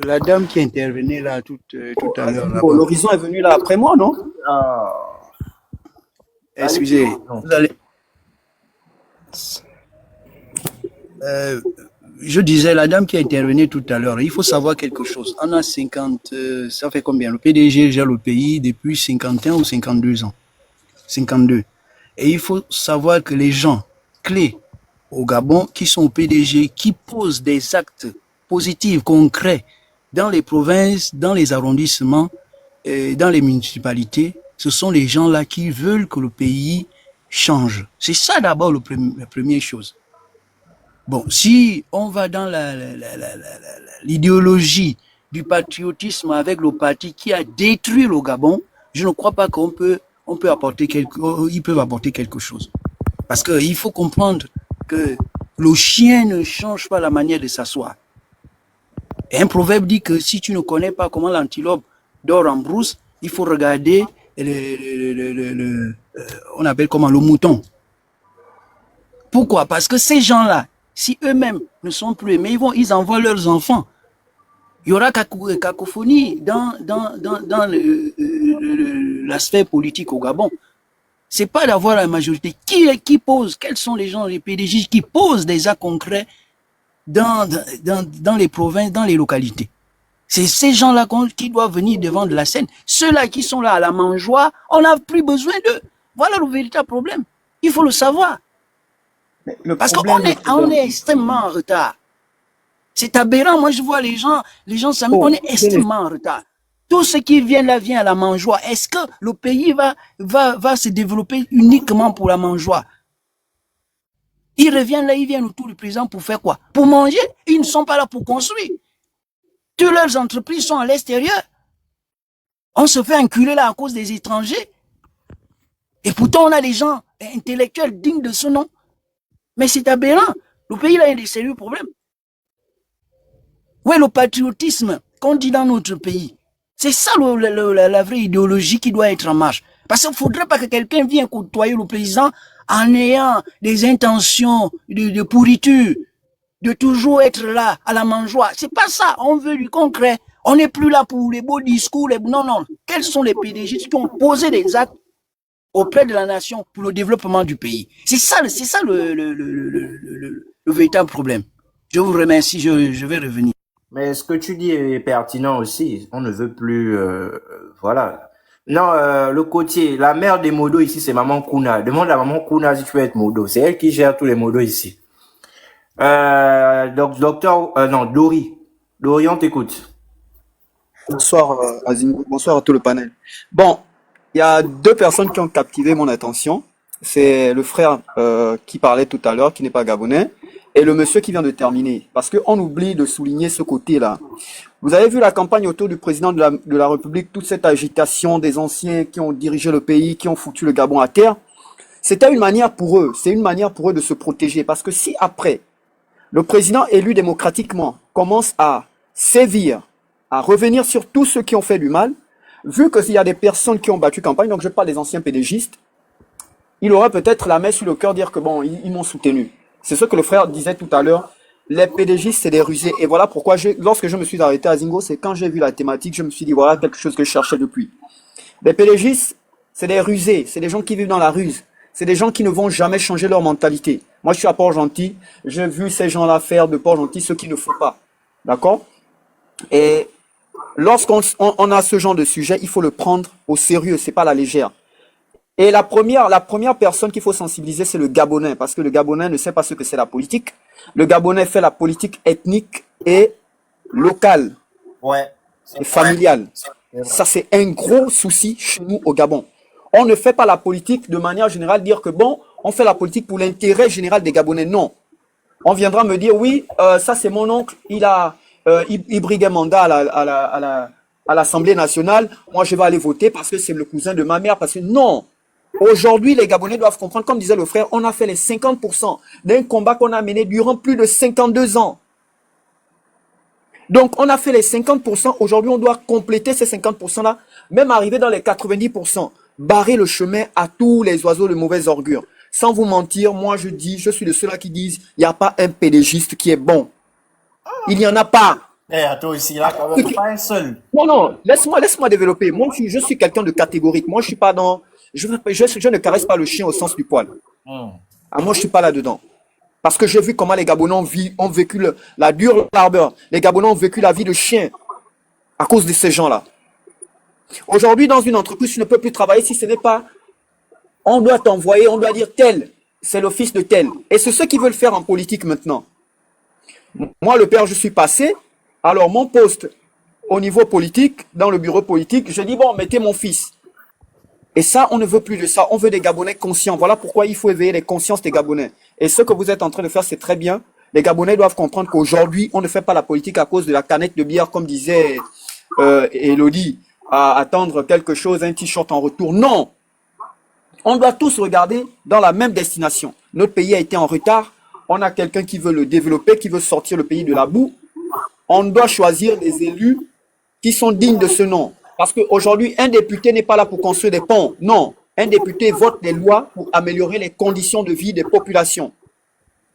la dame qui intervenait là tout à l'heure. Bon, l'horizon est venu là après moi, non? Ah. Excusez, Non. vous allez. Je disais, la dame qui a intervenu tout à l'heure, il faut savoir quelque chose. On a 50, ça fait combien? Le PDG gère le pays depuis 51 ou 52 ans. 52. Et il faut savoir que les gens clés au Gabon qui sont au PDG, qui posent des actes positifs, concrets, dans les provinces, dans les arrondissements, dans les municipalités, ce sont les gens-là qui veulent que le pays change. C'est ça d'abord la première chose. Bon, si on va dans l'idéologie du patriotisme avec le parti qui a détruit le Gabon, je ne crois pas qu'on peut, ils peuvent apporter quelque chose. Parce que il faut comprendre que le chien ne change pas la manière de s'asseoir. Et un proverbe dit que si tu ne connais pas comment l'antilope dort en brousse, il faut regarder on appelle comment le mouton. Pourquoi? Parce que ces gens-là, si eux-mêmes ne sont plus aimés, ils envoient leurs enfants. Il y aura cacophonie dans la sphère politique au Gabon. C'est pas d'avoir la majorité. Qui pose? Quels sont les gens, les PDG qui posent des actes concrets dans les provinces, dans les localités? C'est ces gens-là qui doivent venir devant de la scène. Ceux-là qui sont là à la mangeoire, on n'a plus besoin d'eux. Voilà le véritable problème. Il faut le savoir. Parce qu'on est extrêmement en retard. C'est aberrant. Moi, je vois les gens on est extrêmement en retard. Tout ce qui vient là vient à la mangeoire. Est-ce que le pays va se développer uniquement pour la mangeoire? Ils reviennent là, ils viennent autour du président pour faire quoi? Pour manger? Ils ne sont pas là pour construire. Toutes leurs entreprises sont à l'extérieur. On se fait enculer là à cause des étrangers. Et pourtant, on a des gens intellectuels dignes de ce nom. Mais c'est aberrant. Le pays là a des sérieux problèmes. Ouais, le patriotisme qu'on dit dans notre pays, c'est ça la vraie idéologie qui doit être en marche. Parce qu'il ne faudrait pas que quelqu'un vienne côtoyer le président en ayant des intentions de pourriture, de toujours être là à la mangeoire. C'est pas ça. On veut du concret. On n'est plus là pour les beaux discours. Non. Quels sont les PDG qui ont posé des actes auprès de la nation pour le développement du pays? C'est ça le véritable problème. Je vous remercie. Je vais revenir. Mais ce que tu dis est pertinent aussi. On ne veut plus, voilà. Non, le côtier, la mère des modos ici, c'est maman Kuna. Demande à maman Kuna si tu veux être modo. C'est elle qui gère tous les modos ici. Donc, Dori. Dori, on t'écoute. Bonsoir Azingo, bonsoir à tout le panel. Bon, il y a deux personnes qui ont captivé mon attention. C'est le frère qui parlait tout à l'heure, qui n'est pas gabonais, et le monsieur qui vient de terminer. Parce qu'on oublie de souligner ce côté-là. Vous avez vu la campagne autour du président de la République, toute cette agitation des anciens qui ont dirigé le pays, qui ont foutu le Gabon à terre. C'était une manière pour eux, c'est une manière pour eux de se protéger. Parce que si après, le président élu démocratiquement commence à sévir, à revenir sur tous ceux qui ont fait du mal, vu qu'il y a des personnes qui ont battu campagne, donc je parle des anciens pédégistes, il aura peut-être la main sur le cœur dire que bon, ils m'ont soutenu. C'est ce que le frère disait tout à l'heure. Les pédégistes, c'est des rusés. Et voilà pourquoi, lorsque je me suis arrêté à Zingo, c'est quand j'ai vu la thématique, je me suis dit, voilà quelque chose que je cherchais depuis. Les pédégistes, c'est des rusés. C'est des gens qui vivent dans la ruse. C'est des gens qui ne vont jamais changer leur mentalité. Moi, je suis à Port-Gentil. J'ai vu ces gens-là faire de Port-Gentil ce qu'il ne faut pas. D'accord? Et lorsqu'on a ce genre de sujet, il faut le prendre au sérieux. C'est pas la légère. Et la première personne qu'il faut sensibiliser, c'est le Gabonais, parce que le Gabonais ne sait pas ce que c'est la politique. Le Gabonais fait la politique ethnique et locale. Ouais. Et familiale. Ça, c'est un gros souci chez nous au Gabon. On ne fait pas la politique de manière générale, dire que bon, on fait la politique pour l'intérêt général des Gabonais. Non. On viendra me dire, oui, ça c'est mon oncle, il briguait mandat à l'Assemblée nationale. Moi, je vais aller voter parce que c'est le cousin de ma mère. Parce que non. Aujourd'hui, les Gabonais doivent comprendre, comme disait le frère, on a fait les 50% d'un combat qu'on a mené durant plus de 52 ans. Donc, on a fait les 50%. Aujourd'hui, on doit compléter ces 50%-là, même arriver dans les 90%. Barrer le chemin à tous les oiseaux de mauvaise augure. Sans vous mentir, moi, je suis de ceux-là qui disent, il n'y a pas un pédégiste qui est bon. Il n'y en a pas. Toi aussi, là, quand même, pas un seul. Non, laisse-moi développer. Moi, je suis quelqu'un de catégorique. Moi, je suis pas dans... Je ne caresse pas le chien au sens du poil. Ah, moi, je suis pas là-dedans. Parce que j'ai vu comment les Gabonais ont vécu la dure labeur. Les Gabonais ont vécu la vie de chien à cause de ces gens-là. Aujourd'hui, dans une entreprise, tu ne peux plus travailler si ce n'est pas... On doit t'envoyer, on doit dire tel. C'est le fils de tel. Et c'est ce qu'ils veulent faire en politique maintenant. Moi, le père, je suis passé. Alors, mon poste au niveau politique, dans le bureau politique, je dis, bon, mettez mon fils. Et ça, on ne veut plus de ça. On veut des Gabonais conscients. Voilà pourquoi il faut éveiller les consciences des Gabonais. Et ce que vous êtes en train de faire, c'est très bien. Les Gabonais doivent comprendre qu'aujourd'hui, on ne fait pas la politique à cause de la canette de bière, comme disait Elodie, à attendre quelque chose, un t-shirt en retour. Non! On doit tous regarder dans la même destination. Notre pays a été en retard. On a quelqu'un qui veut le développer, qui veut sortir le pays de la boue. On doit choisir des élus qui sont dignes de ce nom. Parce qu'aujourd'hui, un député n'est pas là pour construire des ponts. Non, un député vote des lois pour améliorer les conditions de vie des populations.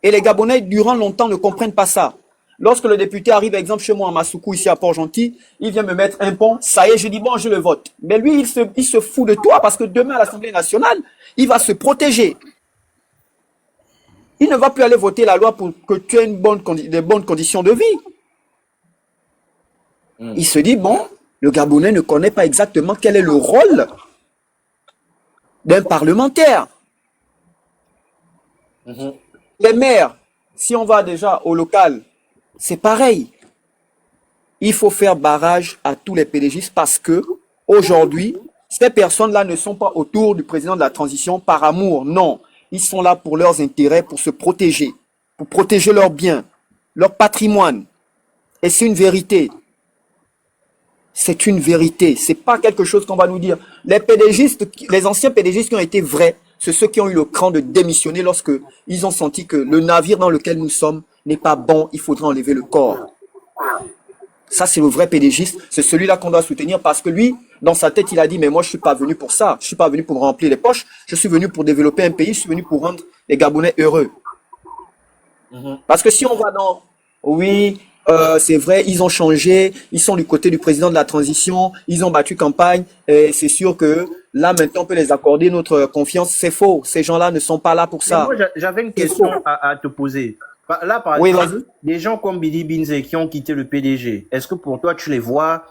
Et les Gabonais, durant longtemps, ne comprennent pas ça. Lorsque le député arrive, exemple, chez moi à Massoukou, ici à Port-Gentil, il vient me mettre un pont, ça y est, je dis, bon, je le vote. Mais lui, il se fout de toi parce que demain, à l'Assemblée nationale, il va se protéger. Il ne va plus aller voter la loi pour que tu aies des bonnes conditions de vie. Il se dit, bon, le Gabonais ne connaît pas exactement quel est le rôle d'un parlementaire. Les maires, si on va déjà au local, c'est pareil. Il faut faire barrage à tous les PDGistes parce que aujourd'hui, ces personnes-là ne sont pas autour du président de la transition par amour. Non, ils sont là pour leurs intérêts, pour se protéger, pour protéger leurs biens, leur patrimoine. Et c'est une vérité. C'est une vérité. C'est pas quelque chose qu'on va nous dire. Les PDGistes, les anciens PDGistes qui ont été vrais, c'est ceux qui ont eu le cran de démissionner lorsque ils ont senti que le navire dans lequel nous sommes n'est pas bon, il faudra enlever le corps. Ça, c'est le vrai PDGiste. C'est celui-là qu'on doit soutenir parce que lui, dans sa tête, il a dit, mais moi, je suis pas venu pour ça. Je suis pas venu pour me remplir les poches. Je suis venu pour développer un pays. Je suis venu pour rendre les Gabonais heureux. Parce que si on va dans, oui, c'est vrai, ils ont changé, ils sont du côté du président de la transition, ils ont battu campagne, et c'est sûr que là, maintenant, on peut les accorder notre confiance. C'est faux. Ces gens-là ne sont pas là pour ça. Mais moi, j'avais une question à te poser. Là, par Oui, exemple, vas-y. des gens comme Billy Binze qui ont quitté le PDG, est-ce que pour toi, tu les vois,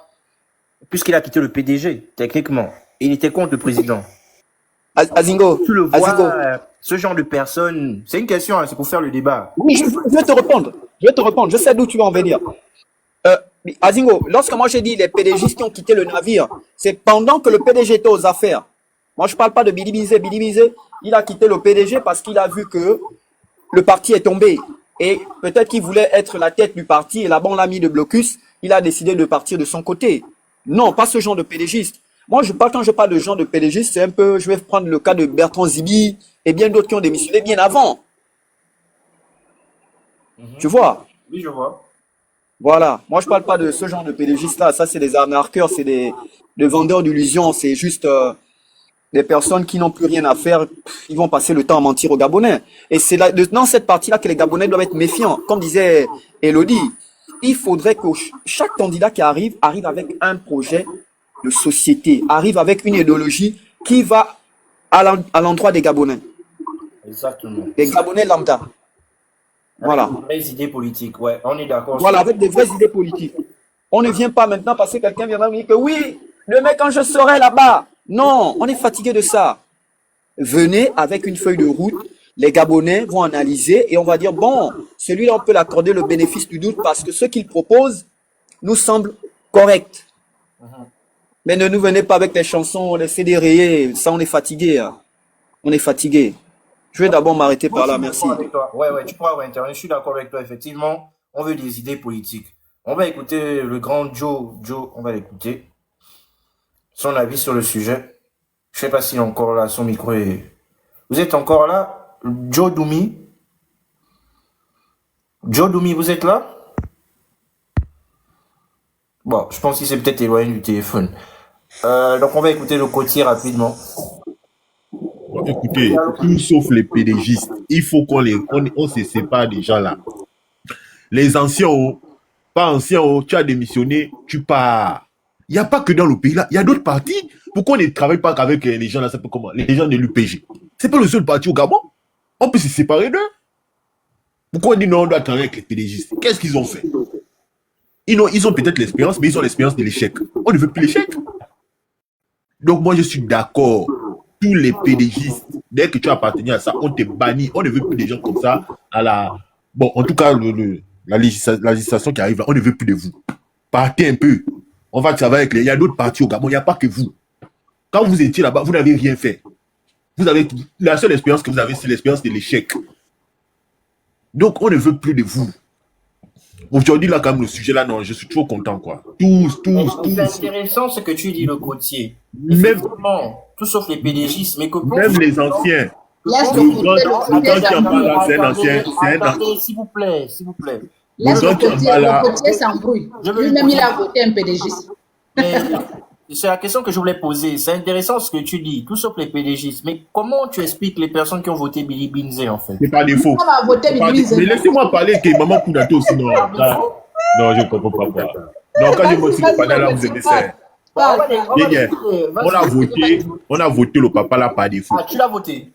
puisqu'il a quitté le PDG, techniquement, il était contre le président, Azingo, tu le vois, Azingo. ce genre de personne, c'est une question, hein, c'est pour faire le débat. Oui, je vais te répondre. Je vais te répondre. Je sais d'où tu vas en venir. Azingo, lorsque moi j'ai dit les PDGistes qui ont quitté le navire, c'est pendant que le PDG était aux affaires. Moi, je parle pas de Billy Binze. Billy Binze, il a quitté le PDG parce qu'il a vu que le parti est tombé. Et peut-être qu'il voulait être la tête du parti et là-bas on l'a mis de blocus. Il a décidé de partir de son côté. Non, pas ce genre de PDGiste. Moi, quand je parle de genre de PDGiste, c'est un peu, je vais prendre le cas de Bertrand Zibi et bien d'autres qui ont démissionné bien avant. Tu vois? Oui, je vois. Voilà. Moi, je parle pas de ce genre de PDGiste-là. Ça, c'est des arnaqueurs, c'est des vendeurs d'illusions. C'est juste des personnes qui n'ont plus rien à faire. Ils vont passer le temps à mentir aux Gabonais. Et c'est là, dans cette partie-là que les Gabonais doivent être méfiants. Comme disait Elodie, il faudrait que chaque candidat qui arrive avec un projet de société, arrive avec une idéologie qui va à l'endroit des Gabonais. Exactement. Des Gabonais lambda. Voilà. Avec des vraies idées politiques, ouais, on est d'accord. Voilà, avec des vraies idées politiques. On ne vient pas maintenant parce que quelqu'un viendra me dire que oui, le mec, quand je serai là-bas. Non, on est fatigué de ça. Venez avec une feuille de route. Les Gabonais vont analyser et on va dire, bon, celui-là, on peut l'accorder le bénéfice du doute parce que ce qu'il propose nous semble correct. Mais ne nous venez pas avec les chansons, les CD rayés. Ça, on est fatigué. Hein. On est fatigué. Je vais d'abord m'arrêter par là, merci. Ouais, tu pourras avoir internet. Je suis d'accord avec toi, effectivement. On veut des idées politiques. On va écouter le grand Joe. Joe, on va l'écouter. Son avis sur le sujet. Je sais pas s'il est encore là, son micro est... Vous êtes encore là? Joe Doumi? Joe Doumi, vous êtes là? Bon, je pense qu'il s'est peut-être éloigné du téléphone. Donc on va écouter le côtier rapidement. Écoutez, tout sauf les PDGistes, il faut on se sépare des gens là. Les anciens, pas anciens, tu as démissionné, tu pars. Il n'y a pas que dans le pays là, il y a d'autres partis. Pourquoi on ne travaille pas qu'avec les gens là, c'est comment? Les gens de l'UPG. C'est pas le seul parti au Gabon. On peut se séparer d'eux. Pourquoi on dit non, on doit travailler avec les PDGistes? Qu'est-ce qu'ils ont fait? Ils ont peut-être l'expérience, mais ils ont l'expérience de l'échec. On ne veut plus l'échec. Donc moi je suis d'accord. Tous les PDGistes, dès que tu appartiens à ça, on te bannit. On ne veut plus des gens comme ça à la... Bon, en tout cas, la législation qui arrive là, on ne veut plus de vous. Partez un peu. On va travailler avec les... Il y a d'autres partis au Gabon, il n'y a pas que vous. Quand vous étiez là-bas, vous n'avez rien fait. La seule expérience que vous avez, c'est l'expérience de l'échec. Donc, on ne veut plus de vous. Aujourd'hui, là, quand même, le sujet, là, non, je suis trop content, quoi. Tous. C'est intéressant ce que tu dis, le côtier. Même, Effectivement, tout sauf les PDGistes, mais que même les anciens. Laisse Le le grand qui en parle là, c'est un ancien. Attendez, s'il vous plaît. Laisse Le le grand qui en côté, parle là. le côté s'embrouille. Je veux lui Lui-même, il poser- a voté un PDGiste. Mais c'est la question que je voulais poser. C'est intéressant ce que tu dis, tout sauf les PDGistes. Mais comment tu expliques les personnes qui ont voté Billy Binze, en fait? C'est pas des faux. On va voter C'est pas Billy des- Mais laissez-moi parler que maman Kounato aussi, non. Là, non, je ne comprends pas. Non, quand je monte sur le panel, là, vous aimez ça. Bon, on va les- Bien. vas-y. On a voté le papa là par défaut. Ah, tu l'as voté.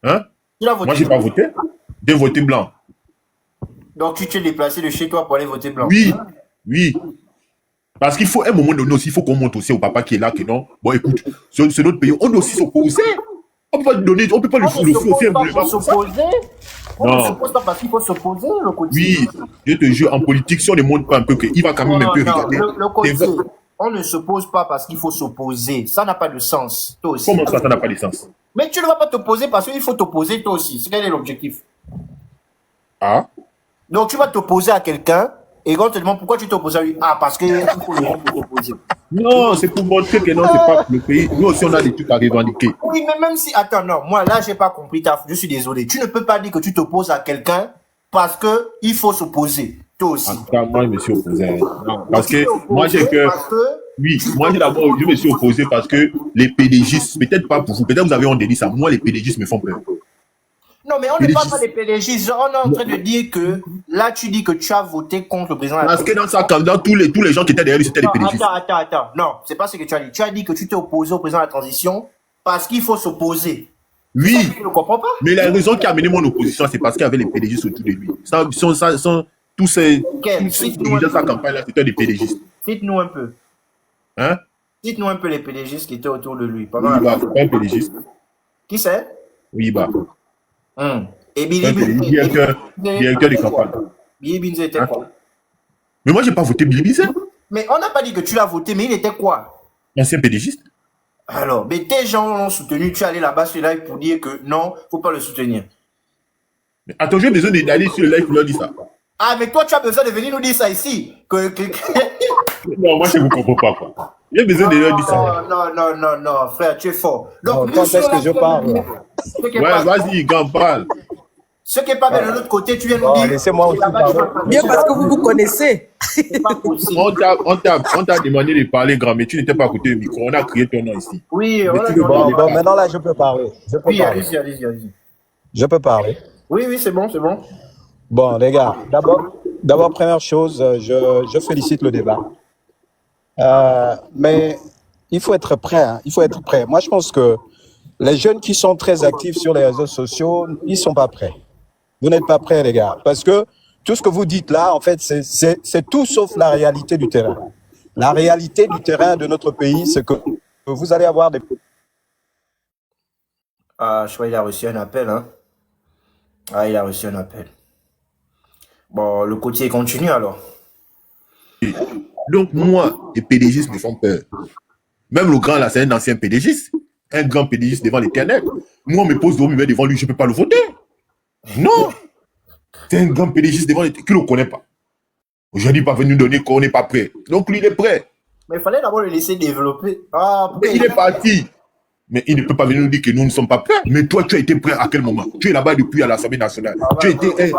Hein? Tu l'as voté. Moi, j'ai pas voté. J'ai voté blanc. Donc, tu t'es déplacé de chez toi pour aller voter blanc. Oui. Parce qu'il faut, à un moment donné aussi, il faut qu'on montre aussi au papa qui est là que non. Bon, écoute, c'est notre pays. On doit aussi s'opposer. On peut pas donner, on peut pas le On ne foutre s'oppose un pas peu. pour s'opposer. On ne Non. s'oppose pas parce qu'il faut s'opposer, le côté. Oui, je te jure, en politique, si on ne montre pas un peu qu'il va quand même un peu regarder. Le côté. C'est vrai. On ne s'oppose pas parce qu'il faut s'opposer. Ça n'a pas de sens. Toi aussi. Comment ça n'a pas de sens? Mais tu ne vas pas t'opposer parce qu'il faut t'opposer toi aussi. C'est quel est l'objectif? Ah? Donc tu vas t'opposer à quelqu'un et quand on te demande pourquoi tu t'opposes à lui. Ah, parce qu'il faut le gens pour t'opposer. Non, c'est pour montrer que non, c'est pas le pays. Nous aussi, on a des trucs à revendiquer. Oui, mais même si. Attends, non, moi là, j'ai pas compris je suis désolé. Tu ne peux pas dire que tu t'opposes à quelqu'un parce qu'il faut s'opposer. Toi aussi. Attends, moi, je me suis opposé. Non, parce Donc, tu que t'es opposé moi, j'ai que. parce que- Oui, moi, d'abord, je me suis opposé parce que les PDGistes, peut-être pas pour vous, peut-être vous avez honte de dire ça. Moi, les PDGistes me font peur. Non, mais on ne parle pas des PDG. On est en train de dire que là, tu dis que tu as voté contre le président. Parce que dans sa candidat, tous les gens qui étaient derrière lui, c'était les Non, PDGistes. attends. Non, c'est pas ce que tu as dit. Tu as dit que tu t'es opposé au président de la transition parce qu'il faut s'opposer. Oui, Je ne comprends pas. mais la raison qui a amené mon opposition, c'est parce qu'il y avait les PDGistes autour de lui. Tous ces dirigeants de sa campagne-là, c'était des PDGistes. Cite-nous un peu. Hein? Cite-nous un peu les PDGistes qui étaient autour de lui. Pendant Oui, la bah, c'est pas un PDGiste. Qui c'est? Oui, bah. Et C'est Billy un Binze. directeur de campagne. Billy Binze était Hein? quoi? Mais moi, j'ai pas voté Billy Bizet. Mais on n'a pas dit que tu l'as voté, mais il était quoi? Ancien PDGiste. Alors, mais tes gens l'ont soutenu. Tu es allé là-bas sur le live pour dire que non, faut pas le soutenir. Mais attends, j'ai besoin d'aller sur le live pour leur dire ça. Ah, mais toi, tu as besoin de venir nous dire ça ici. Non, moi, je ne comprends pas, quoi. J'ai besoin de leur dire ça. Non, frère, tu es fort. Donc, Quand est-ce que je parle? Ouais, vas-y, quand parle. Ce qui est pas bien de l'autre côté, tu viens nous dire. Laissez-moi aussi là-bas, tu parler. vas pas Bien dire parce ça. que vous vous connaissez. C'est pas possible. On t'a demandé de parler grand, mais tu n'étais pas à côté du micro. On a crié ton nom ici. Oui, Mais voilà. tu veux parler. Bon, maintenant là, je peux parler. Oui, allez-y. Je peux parler. Oui, c'est bon. Bon, les gars, d'abord, première chose, je félicite le débat. Mais il faut être prêt, hein. Il faut être prêt. Moi, je pense que les jeunes qui sont très actifs sur les réseaux sociaux, ils ne sont pas prêts. Vous n'êtes pas prêts, les gars. Parce que tout ce que vous dites là, en fait, c'est tout sauf la réalité du terrain. La réalité du terrain de notre pays, c'est que vous allez avoir des... Ah, je crois qu'il a reçu un appel, hein. Ah, il a reçu un appel. Bon, le côtier continue alors. Donc, moi, les PDGistes me font peur. Même le grand, là, c'est un ancien PDGiste. Un grand PDGiste devant l'éternel. Moi, on me pose devant lui, je ne peux pas le voter. Non. C'est un grand PDGiste devant l'éternel qui ne le connaît pas. Aujourd'hui, il va venir nous donner qu'on n'est pas prêt. Donc, lui, il est prêt. Mais il fallait d'abord le laisser développer. Ah, Mais il est parti. Mais il ne peut pas venir nous dire que nous ne sommes pas prêts. Mais toi, tu as été prêt à quel moment? Tu es là-bas depuis à l'Assemblée nationale. Tu as été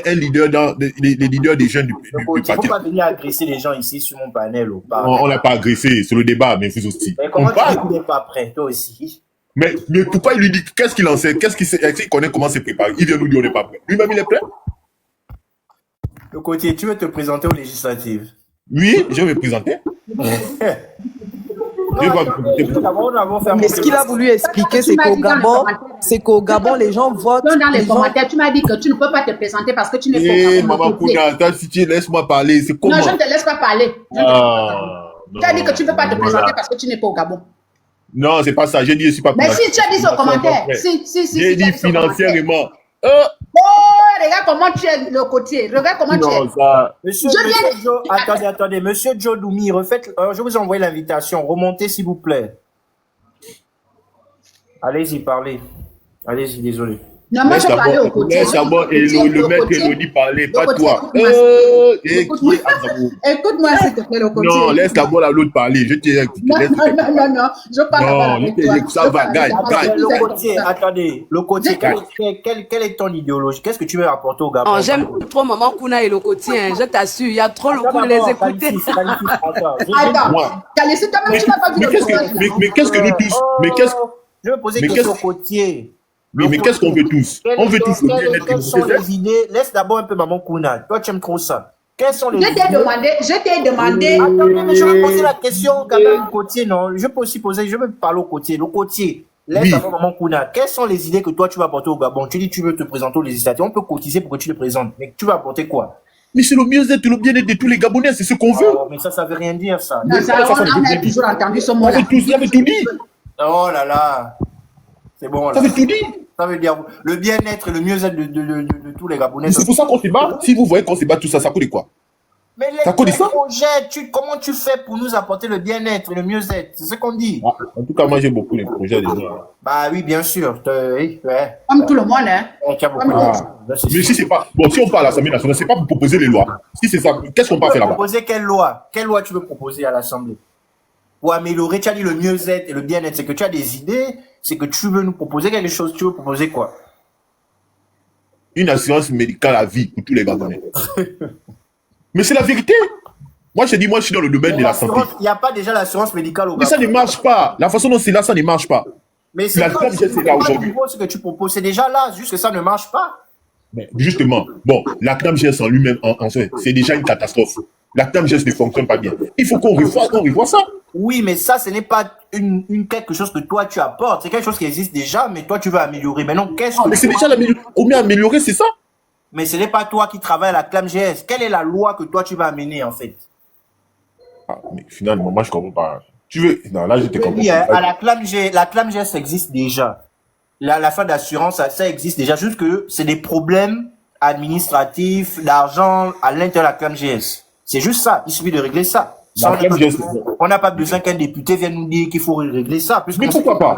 un leader dans les leaders des jeunes du Il ne parti. faut pas venir agresser les gens ici sur mon panel. On l'a pas agressé, c'est le débat, mais vous aussi. Mais comment On parle. tu n'es pas prêt, toi aussi? Mais pourquoi il lui dit, qu'est-ce qu'il en sait? Qu'est-ce qu'il sait? Est-ce qu'il connaît comment c'est préparé? Il vient nous dire on n'est pas prêt. Lui-même, il est prêt? Le côté, tu veux te présenter aux législatives? Oui, je vais me présenter. Mais ce qu'il a voulu expliquer, c'est qu'au Gabon, les gens votent. Dans les commentaires, tu m'as dit que tu ne peux pas te présenter parce que tu n'es Eh, pas maman Kouna, attends, si tu laisse-moi parler, c'est comment? Non, je ne te laisse pas parler. Tu as dit que tu ne peux pas te présenter parce que tu n'es pas au Gabon. Non, c'est pas ça. J'ai dit, je suis pas Mais si tu as dit ça au commentaire. J'ai dit financièrement. Oh, regarde comment tu es le côté. Regarde comment tu es. Non, ça. Monsieur Joe, attendez. Monsieur Joe Doumi, je vous envoie l'invitation. Remontez, s'il vous plaît. Allez-y, parlez. Allez-y, désolé. Non, moi, je parlais au côté. Laisse d'abord le maître Elodie parler, pas toi. Écoute-moi, s'il te plaît, le côté. Non, laisse d'abord l'autre parler. Je t'ai écouté. Non, je parle avec toi. Ça va, gagne. Le côté, attendez, le côté, quelle est ton idéologie? Qu'est-ce que tu veux apporter au Gabon? J'aime trop Maman Kuna et le côté, je t'assure, il y a trop le coup de les écouter. Attends, Kalissi, quand même, tu n'as pas vu le mais qu'est-ce que nous tous? Je vais poser une question au côté. Oui, mais qu'est-ce qu'on veut tous? On veut tous le bien-être. Quelles sont les idées? Laisse d'abord un peu Maman Kuna. Toi, tu aimes trop ça. Quelles sont les idées? Je t'ai demandé. Attendez, mais je vais poser la question quand même au côté, non? Je peux aussi poser, je vais parler au côté. Le côté, laisse d'abord Maman Kuna. Quelles sont les idées que toi, tu vas apporter au Gabon? Tu dis que tu veux te présenter aux législatives. On peut cotiser pour que tu le présentes. Mais tu vas apporter quoi? Mais c'est le mieux-être et le bien-être de tous les Gabonais, c'est ce qu'on veut. Mais ça veut rien dire, ça. Non, ça, on a toujours entendu ce mot-là. Vous avez tout dit. Oh là là. C'est bon, là. Ça veut tout dire. Ça veut dire le bien-être et le mieux-être de tous les Gabonais. C'est pour ça qu'on se bat. Si vous voyez qu'on se bat tout ça, ça coûte de quoi? Mais les projets, comment tu fais pour nous apporter le bien-être et le mieux-être? C'est ce qu'on dit. En tout cas, moi, j'ai beaucoup de projets déjà. Bah oui, bien sûr. Ouais. Comme tout le monde, hein. Mais si c'est pas... Bon, si on parle à l'Assemblée nationale, c'est pas pour proposer les lois. Si c'est ça, qu'est-ce qu'on peut faire là-bas? Proposer quelle loi? Quelle loi tu veux proposer à l'Assemblée? Pour améliorer, tu as dit le mieux-être et le bien-être. C'est que tu as des idées, c'est que tu veux nous proposer quelque chose. Tu veux proposer quoi? Une assurance médicale à vie pour tous les Gabonais. Mais c'est la vérité. Moi, je dis, moi, je suis dans le domaine de la santé. Il n'y a pas déjà l'assurance médicale au Gabon. Mais ça ne marche pas. La façon dont c'est là, ça ne marche pas. Mais c'est quoi ce que tu proposes? C'est déjà là, juste que ça ne marche pas. Mais justement, bon, la CNAMGS en lui-même, c'est déjà une catastrophe. La CNAMGS ne fonctionne pas bien. Il faut qu'on revoie ça. Oui, mais ça, ce n'est pas quelque chose que toi, tu apportes. C'est quelque chose qui existe déjà, mais toi, tu veux améliorer. Mais non, qu'est-ce que... Mais c'est déjà combien améliorer, c'est ça? Mais ce n'est pas toi qui travailles à la CNAMGS. Quelle est la loi que toi, tu vas amener, en fait? Mais finalement, moi, je ne comprends pas. Tu veux... Non, là, je te comprends. À la CNAMGS existe déjà. La fin d'assurance, ça existe déjà. Juste que c'est des problèmes administratifs, d'argent à l'intérieur de la CNAMGS. C'est juste ça. Il suffit de régler ça. On n'a pas besoin qu'un député vienne nous dire qu'il faut régler ça. Mais pourquoi pas?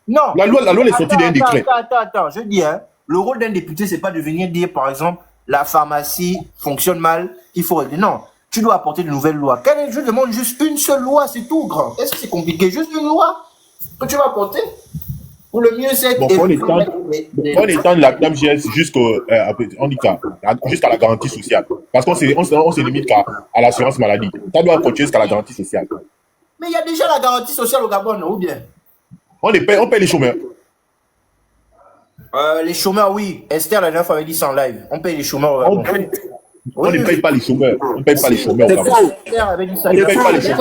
Non. La loi est sortie d'un décret. Attends. Je dis, hein, le rôle d'un député, c'est pas de venir dire, par exemple, la pharmacie fonctionne mal, il faut régler. Non. Tu dois apporter de nouvelles lois. Je demande juste une seule loi, c'est tout, grand. Est-ce que c'est compliqué? Juste une loi que tu vas apporter pour le mieux-être. Bon, on étend la CNAMGS jusqu'à la garantie sociale. Parce qu'on se limite à l'assurance maladie. Ça doit continuer jusqu'à la garantie sociale. Mais il y a déjà la garantie sociale au Gabon, ou bien? On paye les chômeurs. Les chômeurs, oui. Esther, la dernière fois, avait dit ça en live. On paye les chômeurs au Gabon. On ne paye pas les chômeurs. On ne paye pas les chômeurs. Esther avait dit ça. On ne paye pas les chômeurs.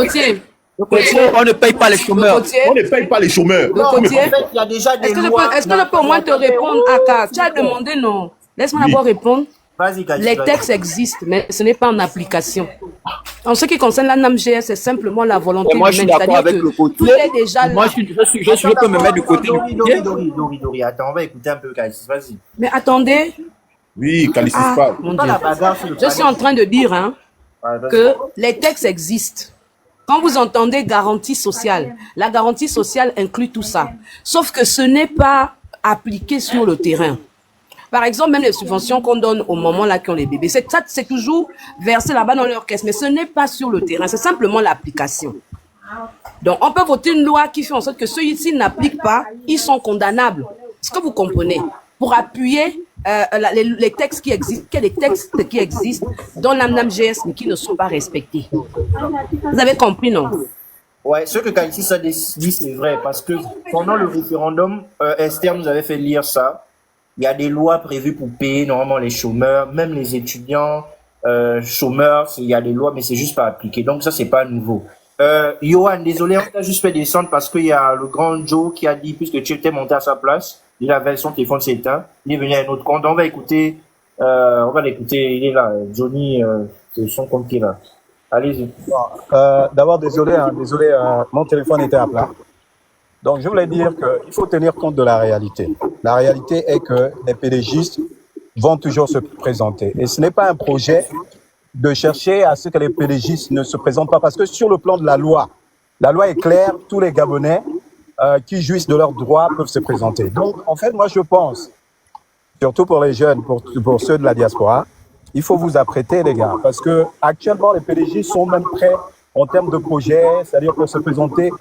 On ne paye pas les chômeurs. On ne paye pas les chômeurs. Non, en fait, il y a déjà des lois. Est-ce que je peux au moins te répondre, Aka? Tu as demandé, non? Laisse-moi d'abord répondre. Vas-y, les textes existent, mais ce n'est pas en application. En ce qui concerne la NAMGS, c'est simplement la volonté humaine. Moi, je suis d'accord avec le côté. Tout est déjà là. Moi, je peux me mettre du côté. Dori, attends, on va écouter un peu, Kalissi, vas-y. Mais attendez. Oui, Kalissi, pas. Mon Dieu. Je suis en train de dire que les textes existent. Quand vous entendez garantie sociale, la garantie sociale inclut tout ça. Sauf que ce n'est pas appliqué sur le terrain. Par exemple, même les subventions qu'on donne au moment là qui ont les bébés, c'est toujours versé là-bas dans leur caisse, mais ce n'est pas sur le terrain, c'est simplement l'application. Donc, on peut voter une loi qui fait en sorte que ceux-ci n'appliquent pas, ils sont condamnables. Est-ce que vous comprenez? Pour appuyer les textes qui existent, qu'il y a des textes qui existent dans la NAMGS mais qui ne sont pas respectés. Vous avez compris, non? Ouais, ce que Kalissi a dit, c'est vrai, parce que pendant le référendum, Esther nous avait fait lire ça. Il y a des lois prévues pour payer normalement les chômeurs, même les étudiants chômeurs, il y a des lois, mais c'est juste pas appliqué. Donc ça, c'est pas nouveau. Johan, désolé, on t'a juste fait descendre parce qu'il y a le grand Joe qui a dit, puisque tu étais monté à sa place, il avait son téléphone s'est éteint, il est venu à un autre compte. On va l'écouter, il est là, Johnny, c'est son compte qui est là. Allez-y. D'abord, désolé, mon téléphone était à plat. Donc, je voulais dire qu'il faut tenir compte de la réalité. La réalité est que les pédégistes vont toujours se présenter. Et ce n'est pas un projet de chercher à ce que les pédégistes ne se présentent pas. Parce que sur le plan de la loi est claire, tous les Gabonais qui jouissent de leurs droits peuvent se présenter. Donc, en fait, moi, je pense, surtout pour les jeunes, pour ceux de la diaspora, il faut vous apprêter, les gars, parce que actuellement, les PDG sont même prêts en termes de projet, c'est-à-dire pour se présenter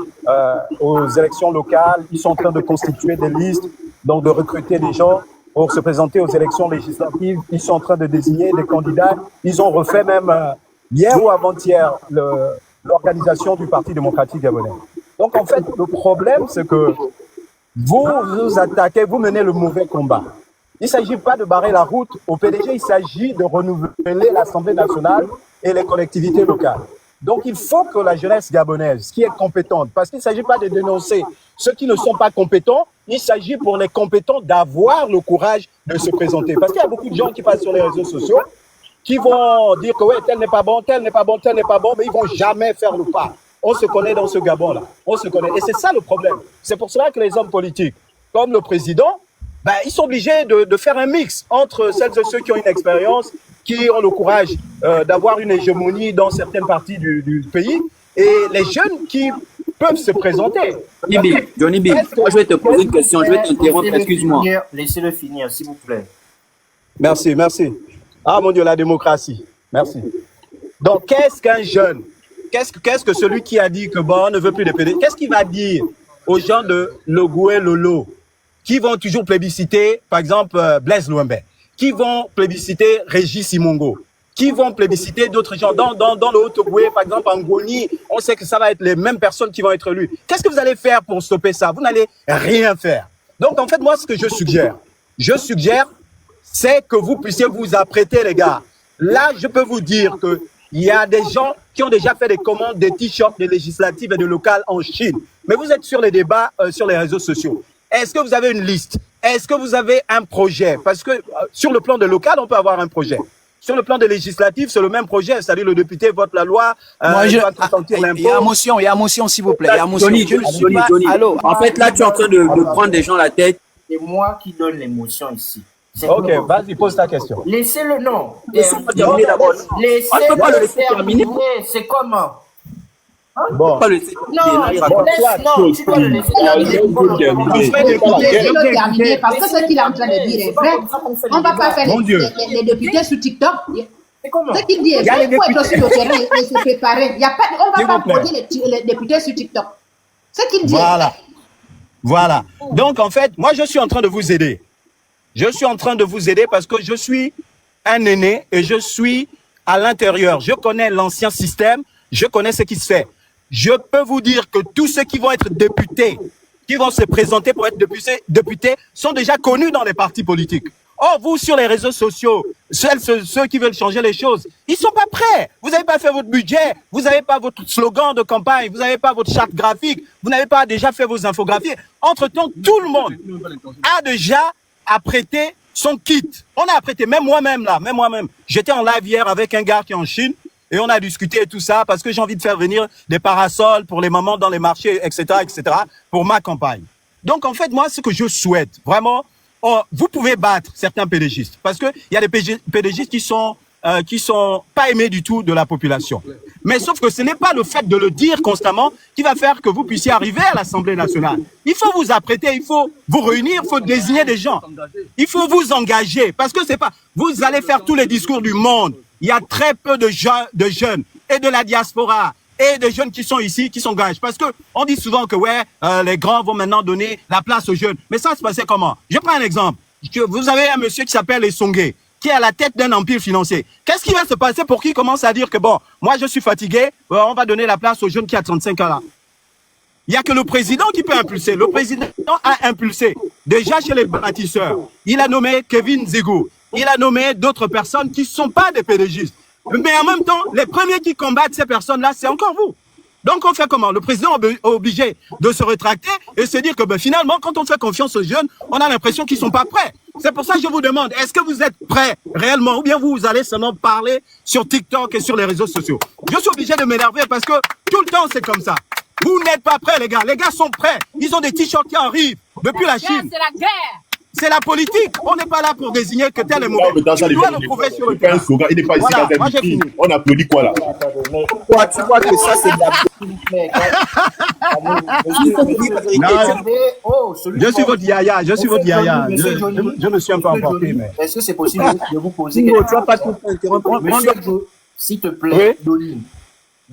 aux élections locales. Ils sont en train de constituer des listes, donc de recruter des gens pour se présenter aux élections législatives. Ils sont en train de désigner des candidats. Ils ont refait même hier ou avant-hier l'organisation du Parti démocratique gabonais. Donc, en fait, le problème, c'est que vous vous attaquez, vous menez le mauvais combat. Il ne s'agit pas de barrer la route au PDG, il s'agit de renouveler l'Assemblée nationale et les collectivités locales. Donc, il faut que la jeunesse gabonaise, qui est compétente, parce qu'il ne s'agit pas de dénoncer ceux qui ne sont pas compétents, il s'agit pour les compétents d'avoir le courage de se présenter. Parce qu'il y a beaucoup de gens qui passent sur les réseaux sociaux, qui vont dire que ouais, tel n'est pas bon, tel n'est pas bon, tel n'est pas bon, mais ils ne vont jamais faire le pas. On se connaît dans ce Gabon-là. On se connaît. Et c'est ça le problème. C'est pour cela que les hommes politiques, comme le président, ben, ils sont obligés de faire un mix entre celles et ceux qui ont une expérience, qui ont le courage d'avoir une hégémonie dans certaines parties du pays, et les jeunes qui peuvent se présenter. Johnny B, moi je vais te poser une question, je vais t'interrompre, excuse-moi. Laissez-le finir, s'il vous plaît. Merci, merci. Ah mon Dieu, la démocratie. Merci. Donc, qu'est-ce qu'un jeune? Qu'est-ce que celui qui a dit que bon, on ne veut plus de PD, qu'est-ce qu'il va dire aux gens de Logoué Lolo, qui vont toujours plébisciter, par exemple, Blaise Louembé, qui vont plébisciter Régis Simongo, qui vont plébisciter d'autres gens. Dans le Haut-Ogoué, par exemple, en Ngoni, on sait que ça va être les mêmes personnes qui vont être élues. Qu'est-ce que vous allez faire pour stopper ça? Vous n'allez rien faire. Donc, en fait, moi, ce que je suggère, c'est que vous puissiez vous apprêter, les gars. Là, je peux vous dire que il y a des gens qui ont déjà fait des commandes des t-shirts, des législatives et des locales en Chine. Mais vous êtes sur les débats sur les réseaux sociaux. Est-ce que vous avez une liste? Est-ce que vous avez un projet? Parce que sur le plan de local, on peut avoir un projet. Sur le plan des législatives, c'est le même projet. C'est-à-dire le député vote la loi. Il y a motion, s'il vous plaît. Il y a motion. Johnny. Allô. En fait, là, tu es en train de prendre des gens la tête. C'est moi qui donne l'émotion ici. Ok, vas-y, pose ta question. Laissez-le, non. Laissez-le terminer d'abord. Laissez-le terminer. C'est comment? Bon. Non, tu dois le laisser terminer. Parce que ce qu'il est en train de dire est vrai. On ne va pas faire les députés sur TikTok. Ce qu'il dit est vrai. Il faut être sur le terrain et se préparer. On ne va pas voter les députés sur TikTok. Ce qu'il dit. Voilà. Donc, en fait, moi, je suis en train de vous aider. Je suis en train de vous aider parce que je suis un aîné et je suis à l'intérieur. Je connais l'ancien système, je connais ce qui se fait. Je peux vous dire que tous ceux qui vont être députés, qui vont se présenter pour être députés, sont déjà connus dans les partis politiques. Or, vous, sur les réseaux sociaux, ceux qui veulent changer les choses, ils ne sont pas prêts. Vous n'avez pas fait votre budget, vous n'avez pas votre slogan de campagne, vous n'avez pas votre charte graphique, vous n'avez pas déjà fait vos infographies. Entre-temps, tout le monde a déjà apprêté son kit. On a apprêté, même moi-même. J'étais en live hier avec un gars qui est en Chine et on a discuté et tout ça parce que j'ai envie de faire venir des parasols pour les mamans dans les marchés, etc., pour ma campagne. Donc, en fait, moi, ce que je souhaite, vraiment, vous pouvez battre certains pédégistes parce qu'il y a des pédégistes qui sont pas aimés du tout de la population. Mais sauf que ce n'est pas le fait de le dire constamment qui va faire que vous puissiez arriver à l'Assemblée nationale. Il faut vous apprêter, il faut vous réunir, il faut désigner des gens. Il faut vous engager parce que c'est pas, vous allez faire tous les discours du monde. Il y a très peu de jeunes et de la diaspora et de jeunes qui sont ici, qui s'engagent. Parce que on dit souvent que les grands vont maintenant donner la place aux jeunes. Mais ça se passait comment? Je prends un exemple. Vous avez un monsieur qui s'appelle Essongé, qui est à la tête d'un empire financier. Qu'est-ce qui va se passer pour qu'il commence à dire que bon, moi je suis fatigué, on va donner la place aux jeunes qui a 35 ans là? Il n'y a que le président qui peut impulser. Le président a impulsé. Déjà chez les bâtisseurs, il a nommé Kevin Zegou. Il a nommé d'autres personnes qui ne sont pas des pédégistes. Mais en même temps, les premiers qui combattent ces personnes-là, c'est encore vous. Donc on fait comment? Le président est obligé de se rétracter et se dire que finalement, quand on fait confiance aux jeunes, on a l'impression qu'ils ne sont pas prêts. C'est pour ça que je vous demande, est-ce que vous êtes prêts réellement ou bien vous allez seulement parler sur TikTok et sur les réseaux sociaux? Je suis obligé de m'énerver parce que tout le temps c'est comme ça. Vous n'êtes pas prêts les gars sont prêts. Ils ont des t-shirts qui arrivent depuis la Chine. C'est la guerre. C'est la politique. On n'est pas là pour désigner que tel est mauvais. mais dans ça, Tu dois le prouver sur le terrain. Il n'est pas ici Voilà, dans moi un j'ai meeting. fini. On applaudit quoi là? Tu vois que ça, c'est de la... Je suis votre yaya, je suis votre yaya. Je me suis un peu emporté, mais... Est-ce que c'est possible de vous poser Singo, quelques tu vas pas tout interrompre. Monsieur Johnny, s'il te plaît, Johnny.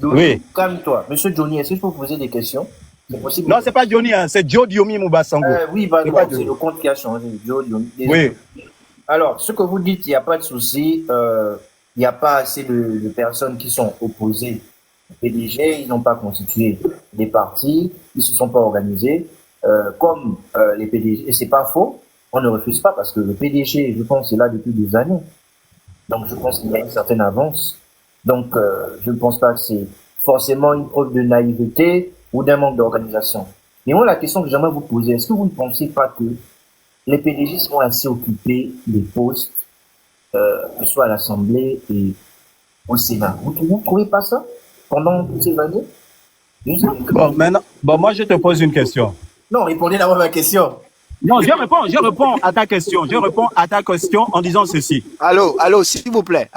Oui. Calme-toi. Monsieur Johnny, est-ce que je peux vous poser des questions? C'est possible? Non, c'est pas Johnny, hein, c'est Joe Diomi Mubasango. Oui, bah, C'est non, pas c'est Johnny. le compte qui a changé. Joe Diomi. Oui. Alors, ce que vous dites, il n'y a pas de souci. Il n'y a pas assez de personnes qui sont opposées au PDG. Ils n'ont pas constitué des partis. Ils ne se sont pas organisés. Comme les PDG. Et c'est pas faux. On ne refuse pas parce que le PDG, je pense, est là depuis des années. Donc, je pense qu'il y a une certaine avance. Donc, je ne pense pas que c'est forcément une preuve de naïveté ou d'un manque d'organisation. Mais moi, la question que j'aimerais vous poser, est-ce que vous ne pensez pas que les PDG sont assez occupés des postes, que ce soit à l'Assemblée et au Sénat? Vous ne trouvez pas ça pendant toutes ces années? Bon, maintenant, moi je te pose une question. Non, répondez d'abord à ma question. Non, je réponds à ta question. Je réponds à ta question en disant ceci. Allô, s'il vous plaît.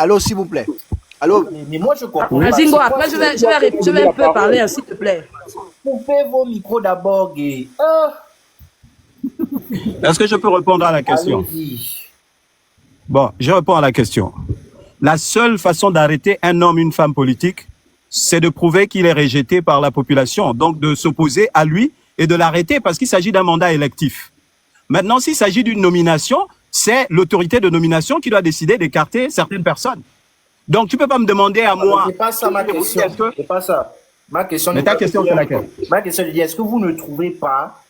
Allô. Mais moi, je comprends. Zingo, après, je vais un peu parler, s'il te plaît. Coupez vos micros d'abord, Guy. Est-ce que je peux répondre à la question? Allez-y. Bon, je réponds à la question. La seule façon d'arrêter un homme, une femme politique, c'est de prouver qu'il est rejeté par la population. Donc, de s'opposer à lui et de l'arrêter parce qu'il s'agit d'un mandat électif. Maintenant, s'il s'agit d'une nomination, c'est l'autorité de nomination qui doit décider d'écarter certaines personnes. Donc, tu peux pas me demander à moi... C'est pas ça ma question. C'est pas ça. Ma question. Mais ta question, c'est laquelle? Ma question, je dis, est-ce que vous ne trouvez pas,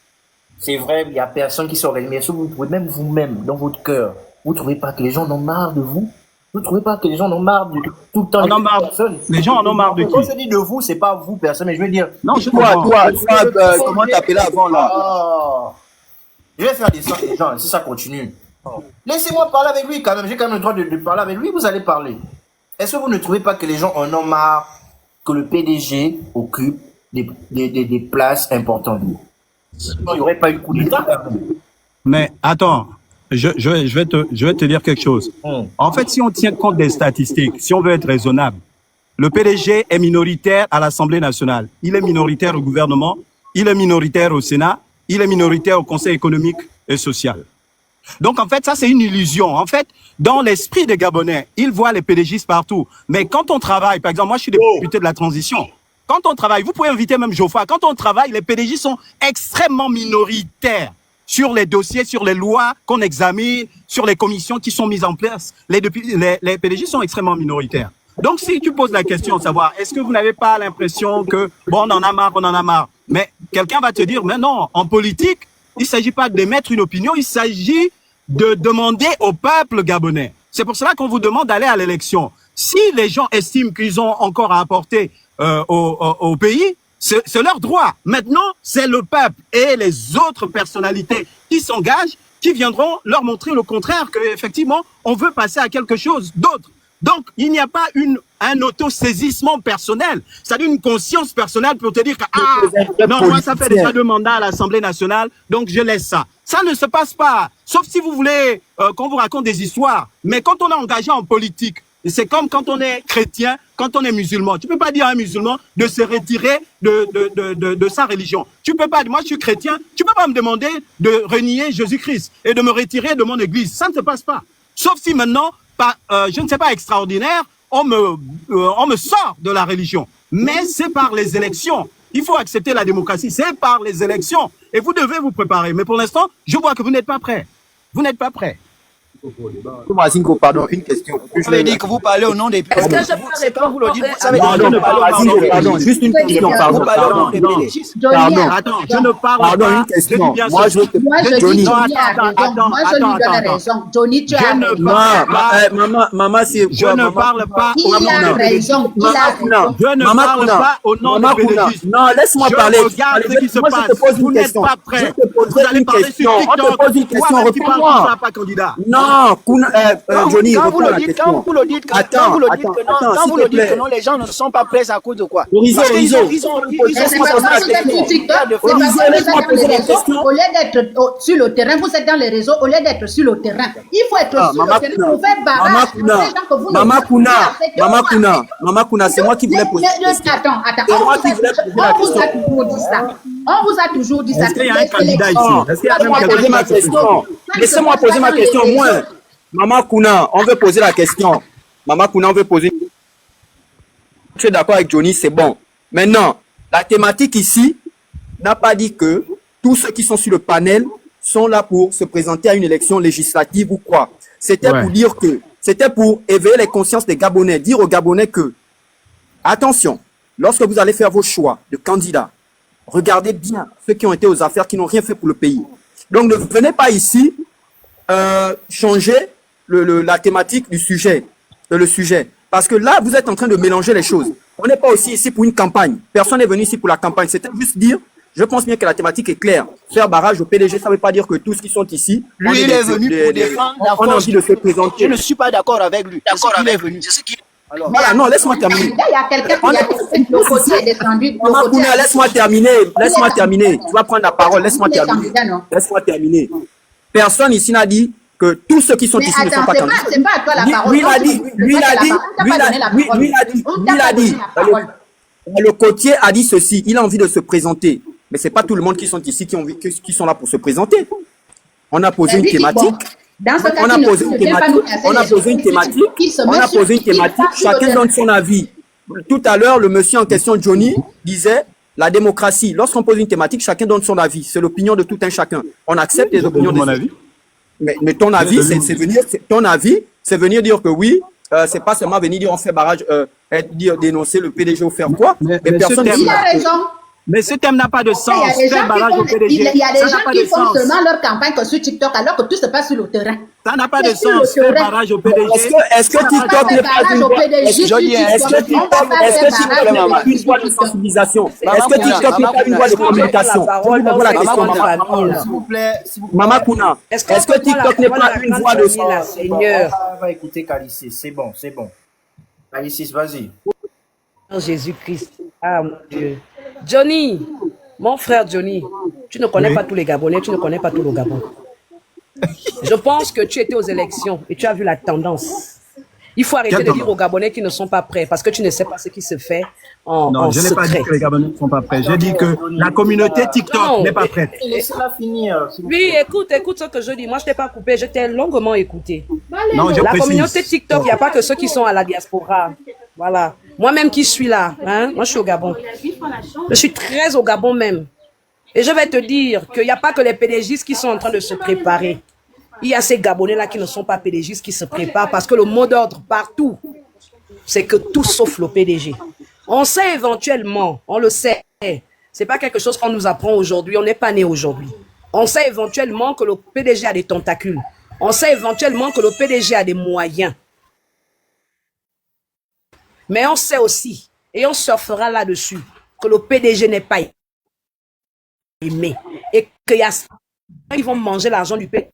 c'est vrai, il y a personne qui s'organise, mais est-ce que vous trouvez, même vous-même, dans votre cœur, vous ne trouvez pas que les gens en ont marre de vous? Vous ne trouvez pas que les gens en ont marre de tout le temps? On en marre. Les gens en ont marre de qui? Quand je dis de vous, c'est pas vous, personne, mais je veux dire... Non, je Toi, comment t'appelles avant là? Oh. Je vais faire descendre les gens, si ça continue. Laissez-moi parler avec lui quand même, j'ai quand même le droit de parler avec lui, vous allez parler. Est-ce que vous ne trouvez pas que les gens en ont marre que le PDG occupe des places importantes? Sinon, il n'y aurait pas eu coup d'État quand même. Mais attends, je vais te dire quelque chose. En fait, si on tient compte des statistiques, si on veut être raisonnable, le PDG est minoritaire à l'Assemblée nationale. Il est minoritaire au gouvernement, il est minoritaire au Sénat, il est minoritaire au Conseil économique et social. Donc, en fait, ça, c'est une illusion. En fait, dans l'esprit des Gabonais, ils voient les PDGistes partout. Mais quand on travaille, par exemple, moi, je suis député de la transition. Quand on travaille, vous pouvez inviter même Geoffroy, quand on travaille, les PDG sont extrêmement minoritaires sur les dossiers, sur les lois qu'on examine, sur les commissions qui sont mises en place. Les PDG sont extrêmement minoritaires. Donc, si tu poses la question de savoir, est-ce que vous n'avez pas l'impression que, bon, on en a marre, mais quelqu'un va te dire, mais non, en politique, il ne s'agit pas d'émettre une opinion, il s'agit de demander au peuple gabonais. C'est pour cela qu'on vous demande d'aller à l'élection. Si les gens estiment qu'ils ont encore à apporter au pays, c'est leur droit. Maintenant, c'est le peuple et les autres personnalités qui s'engagent, qui viendront leur montrer le contraire, qu'effectivement, on veut passer à quelque chose d'autre. Donc, il n'y a pas un autosaisissement personnel, c'est-à-dire une conscience personnelle pour te dire que, non, moi, ça fait déjà 2 mandats à l'Assemblée nationale, donc je laisse ça. Ça ne se passe pas, sauf si vous voulez qu'on vous raconte des histoires. Mais quand on est engagé en politique, c'est comme quand on est chrétien, quand on est musulman. Tu peux pas dire à un musulman de se retirer de sa religion. Tu peux pas, moi je suis chrétien, tu peux pas me demander de renier Jésus-Christ et de me retirer de mon église. Ça ne se passe pas. Sauf si maintenant, je ne sais pas, extraordinaire, on me sort de la religion. Mais c'est par les élections. Il faut accepter la démocratie. C'est par les élections. Et vous devez vous préparer. Mais pour l'instant, je vois que vous n'êtes pas prêts. Vous n'êtes pas prêts. Zingo, pardon, une question. Ça veut dire que vous parlez au nom des Est-ce que je peux répondre? Pardon, juste une question, pardon. Attends, je ne parle pas. Pardon, une question. Moi, je te... Moi, je dis Johnny a raison. Moi, je lui donne raison. Johnny, tu as raison. Maman, c'est... Je ne parle pas au nom Il a raison. Il a raison. Je ne parle pas au nom des PDGistes. Non, laisse-moi parler. Je regarde ce qui se passe. Vous n'êtes pas prêts. Vous allez parler sur TikTok. On te pose une question, réponds-moi. Pas candidat. Non, Non, Johnny, Quand vous réponds à le la dites, question. quand vous le dites que, Attends, quand vous le dites attends, que non, attends, quand s'il vous te le dites que plaît. non, les gens ne sont pas prêts à cause de quoi? Horizon, Parce qu'ils ont, Horizon. Mais c'est parce que vous êtes sur TikTok, c'est parce Horizon, que vous laisse-moi êtes dans poser les la réseaux, question. au lieu d'être sur le terrain, vous êtes dans les réseaux au lieu d'être sur le terrain. Il faut être Ah, sur Mama le terrain Kuna, pour faire barrage. Mama à ces Kuna, gens que vous ne Mama voulez Kuna, pas accepter. Mama Kuna, Mama Kuna, c'est moi qui voulais poser la question. Attends, C'est moi qui voulais poser la on vous a question. toujours dit ça. On vous a toujours dit ça. Est-ce qu'il y a un Les candidat ici? élections, Est-ce qu'il y a Laissez-moi même poser quelqu'un ma qui a cette question. Laissez-moi poser ma question. Moi, Mama Kuna, on veut poser la question. Mama Kuna, on veut poser. Tu es d'accord avec Johnny, c'est bon. Maintenant, la thématique ici n'a pas dit que tous ceux qui sont sur le panel sont là pour se présenter à une élection législative ou quoi. C'était Ouais. pour dire que, c'était pour éveiller les consciences des Gabonais, dire aux Gabonais que, attention, lorsque vous allez faire vos choix de candidats, regardez bien ceux qui ont été aux affaires, qui n'ont rien fait pour le pays. Donc, ne venez pas ici changer la thématique du sujet, le sujet. Parce que là, vous êtes en train de mélanger les choses. On n'est pas aussi ici pour une campagne. Personne n'est venu ici pour la campagne. C'était juste dire, je pense bien que la thématique est claire. Faire barrage au PDG, ça ne veut pas dire que tous qui sont ici, on Lui, est il est venu pour défendre la on a force. envie de se présenter. Je ne suis pas d'accord avec lui. D'accord avec lui. Alors, Voilà, non, laisse-moi terminer. Là, il y a quelqu'un qui a le côté est descendu. le Mama côté Kuna, a- laisse-moi terminer. Laisse-moi terminer. Tu vas prendre la parole. Laisse-moi Il est terminer. candidat, non? Laisse-moi terminer. Personne ici n'a dit que tous ceux qui sont Mais ici ne sont attends, pas c'est candidats. pas à toi la Lui, parole. lui, il a Donc, dit, tu lui, il peux a pas dit, on t'a lui, pas il a donné la lui, parole. lui, il a dit, On lui, t'a il pas a donné dit, la parole. le côtier a dit ceci, il a envie de se présenter. Mais c'est pas tout le monde qui sont ici qui sont là pour se présenter. On a posé Mais une lui dit, bon, thématique. dans ce cas, On a tu ne- posé tu une ne viens pas nous thématique. casser On a les posé une choses. thématique. Il se On met a sur- posé une il thématique. part sur le Chacun terrain. donne son avis. Tout à l'heure, le monsieur en question, Johnny, disait la démocratie. Lorsqu'on pose une thématique, chacun donne son avis. C'est l'opinion de tout un chacun. On accepte les opinions des mon autres. avis. Mais ton avis, ton avis, c'est venir dire que oui, c'est pas seulement venir dire on fait barrage, dire dénoncer le PDG ou faire quoi. Mais mais ce personne thème- Il a raison. Mais ce thème n'a pas de Il sens. y a des Faire gens barrage au qui font, PDG, il y a des ça n'a gens pas qui de font sens. seulement leur campagne que sur TikTok alors que tout se passe sur le terrain. Ça n'a pas de C'est sur le sens. Faire terrain. barrage au PDG. Est-ce que On va TikTok pas n'est faire pas barrage une au voie, PDG sur est-ce que TikTok. On va pas est-ce faire que TikTok barrage n'est au pas une PDG voie de sur TikTok. sensibilisation? Maman Est-ce que Kuna, TikTok n'est pas une voie de communication? s'il vous plaît, Mama Kuna, est-ce que TikTok n'est pas une voie de Seigneur. On va écouter Calicis, c'est bon, c'est bon. Calicis, vas-y. Oh, Jésus-Christ. Ah, mon Dieu. Johnny, mon frère Johnny, tu ne connais pas tous les Gabonais, tu ne connais pas tout le Gabon. Je pense que tu étais aux élections et tu as vu la tendance. Il faut arrêter de dire aux Gabonais qui ne sont pas prêts parce que tu ne sais pas ce qui se fait en Non, je n'ai pas dit secret. que les Gabonais ne sont pas prêts. J'ai dit que la communauté TikTok Non, n'est pas prête. Laissez-la finir. s'il vous Oui, plaît. écoute ce que je dis. Moi, je t'ai pas coupé, je t'ai longuement écouté. Non, je La précise. communauté TikTok, il n'y a pas que ceux qui sont à la diaspora. Voilà. Moi-même qui suis là, hein, moi je suis au Gabon. Je suis très au Gabon même. Et je vais te dire qu'il n'y a pas que les PDGistes qui sont en train de se préparer. Il y a ces Gabonais-là qui ne sont pas PDGistes qui se préparent parce que le mot d'ordre partout, c'est que tout sauf le PDG. On sait éventuellement, on le sait, c'est pas quelque chose qu'on nous apprend aujourd'hui, on n'est pas né aujourd'hui. On sait éventuellement que le PDG a des tentacules. On sait éventuellement que le PDG a des moyens. Mais on sait aussi, et on surfera là-dessus, que le PDG n'est pas aimé. Et qu'il y a ils vont manger l'argent du PDG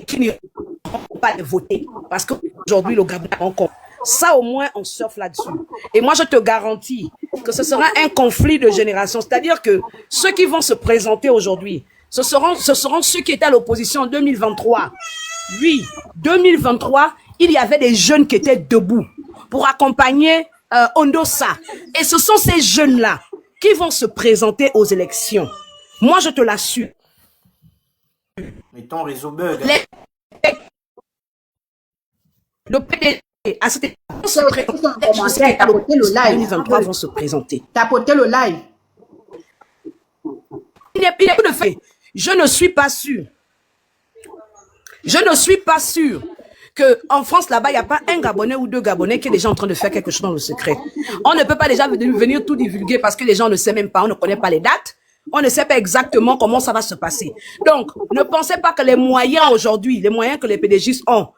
qui ne vont pas le voter. Parce qu'aujourd'hui, le Gabon est en compte. Ça, au moins, on surfe là-dessus. Et moi, je te garantis que ce sera un conflit de génération. C'est-à-dire que ceux qui vont se présenter aujourd'hui, ce seront ceux qui étaient à l'opposition en 2023. Oui, 2023, il y avait des jeunes qui étaient debout pour accompagner Ondosa. Et ce sont ces jeunes-là qui vont se présenter aux élections. Moi, je te l'assure. Mais ton réseau bug. Le PDG, à cette époque, T'as poté le live. 2023 vont se présenter. T'as poté le live. Il n'y a plus de fait. Je ne suis pas sûr. Je ne suis pas sûr qu'en France, là-bas, il n'y a pas un Gabonais ou deux Gabonais qui est déjà en train de faire quelque chose dans le secret. On ne peut pas déjà venir tout divulguer parce que les gens ne savent même pas, on ne connaît pas les dates. On ne sait pas exactement comment ça va se passer. Donc, ne pensez pas que les moyens aujourd'hui, les moyens que les PDGistes ont,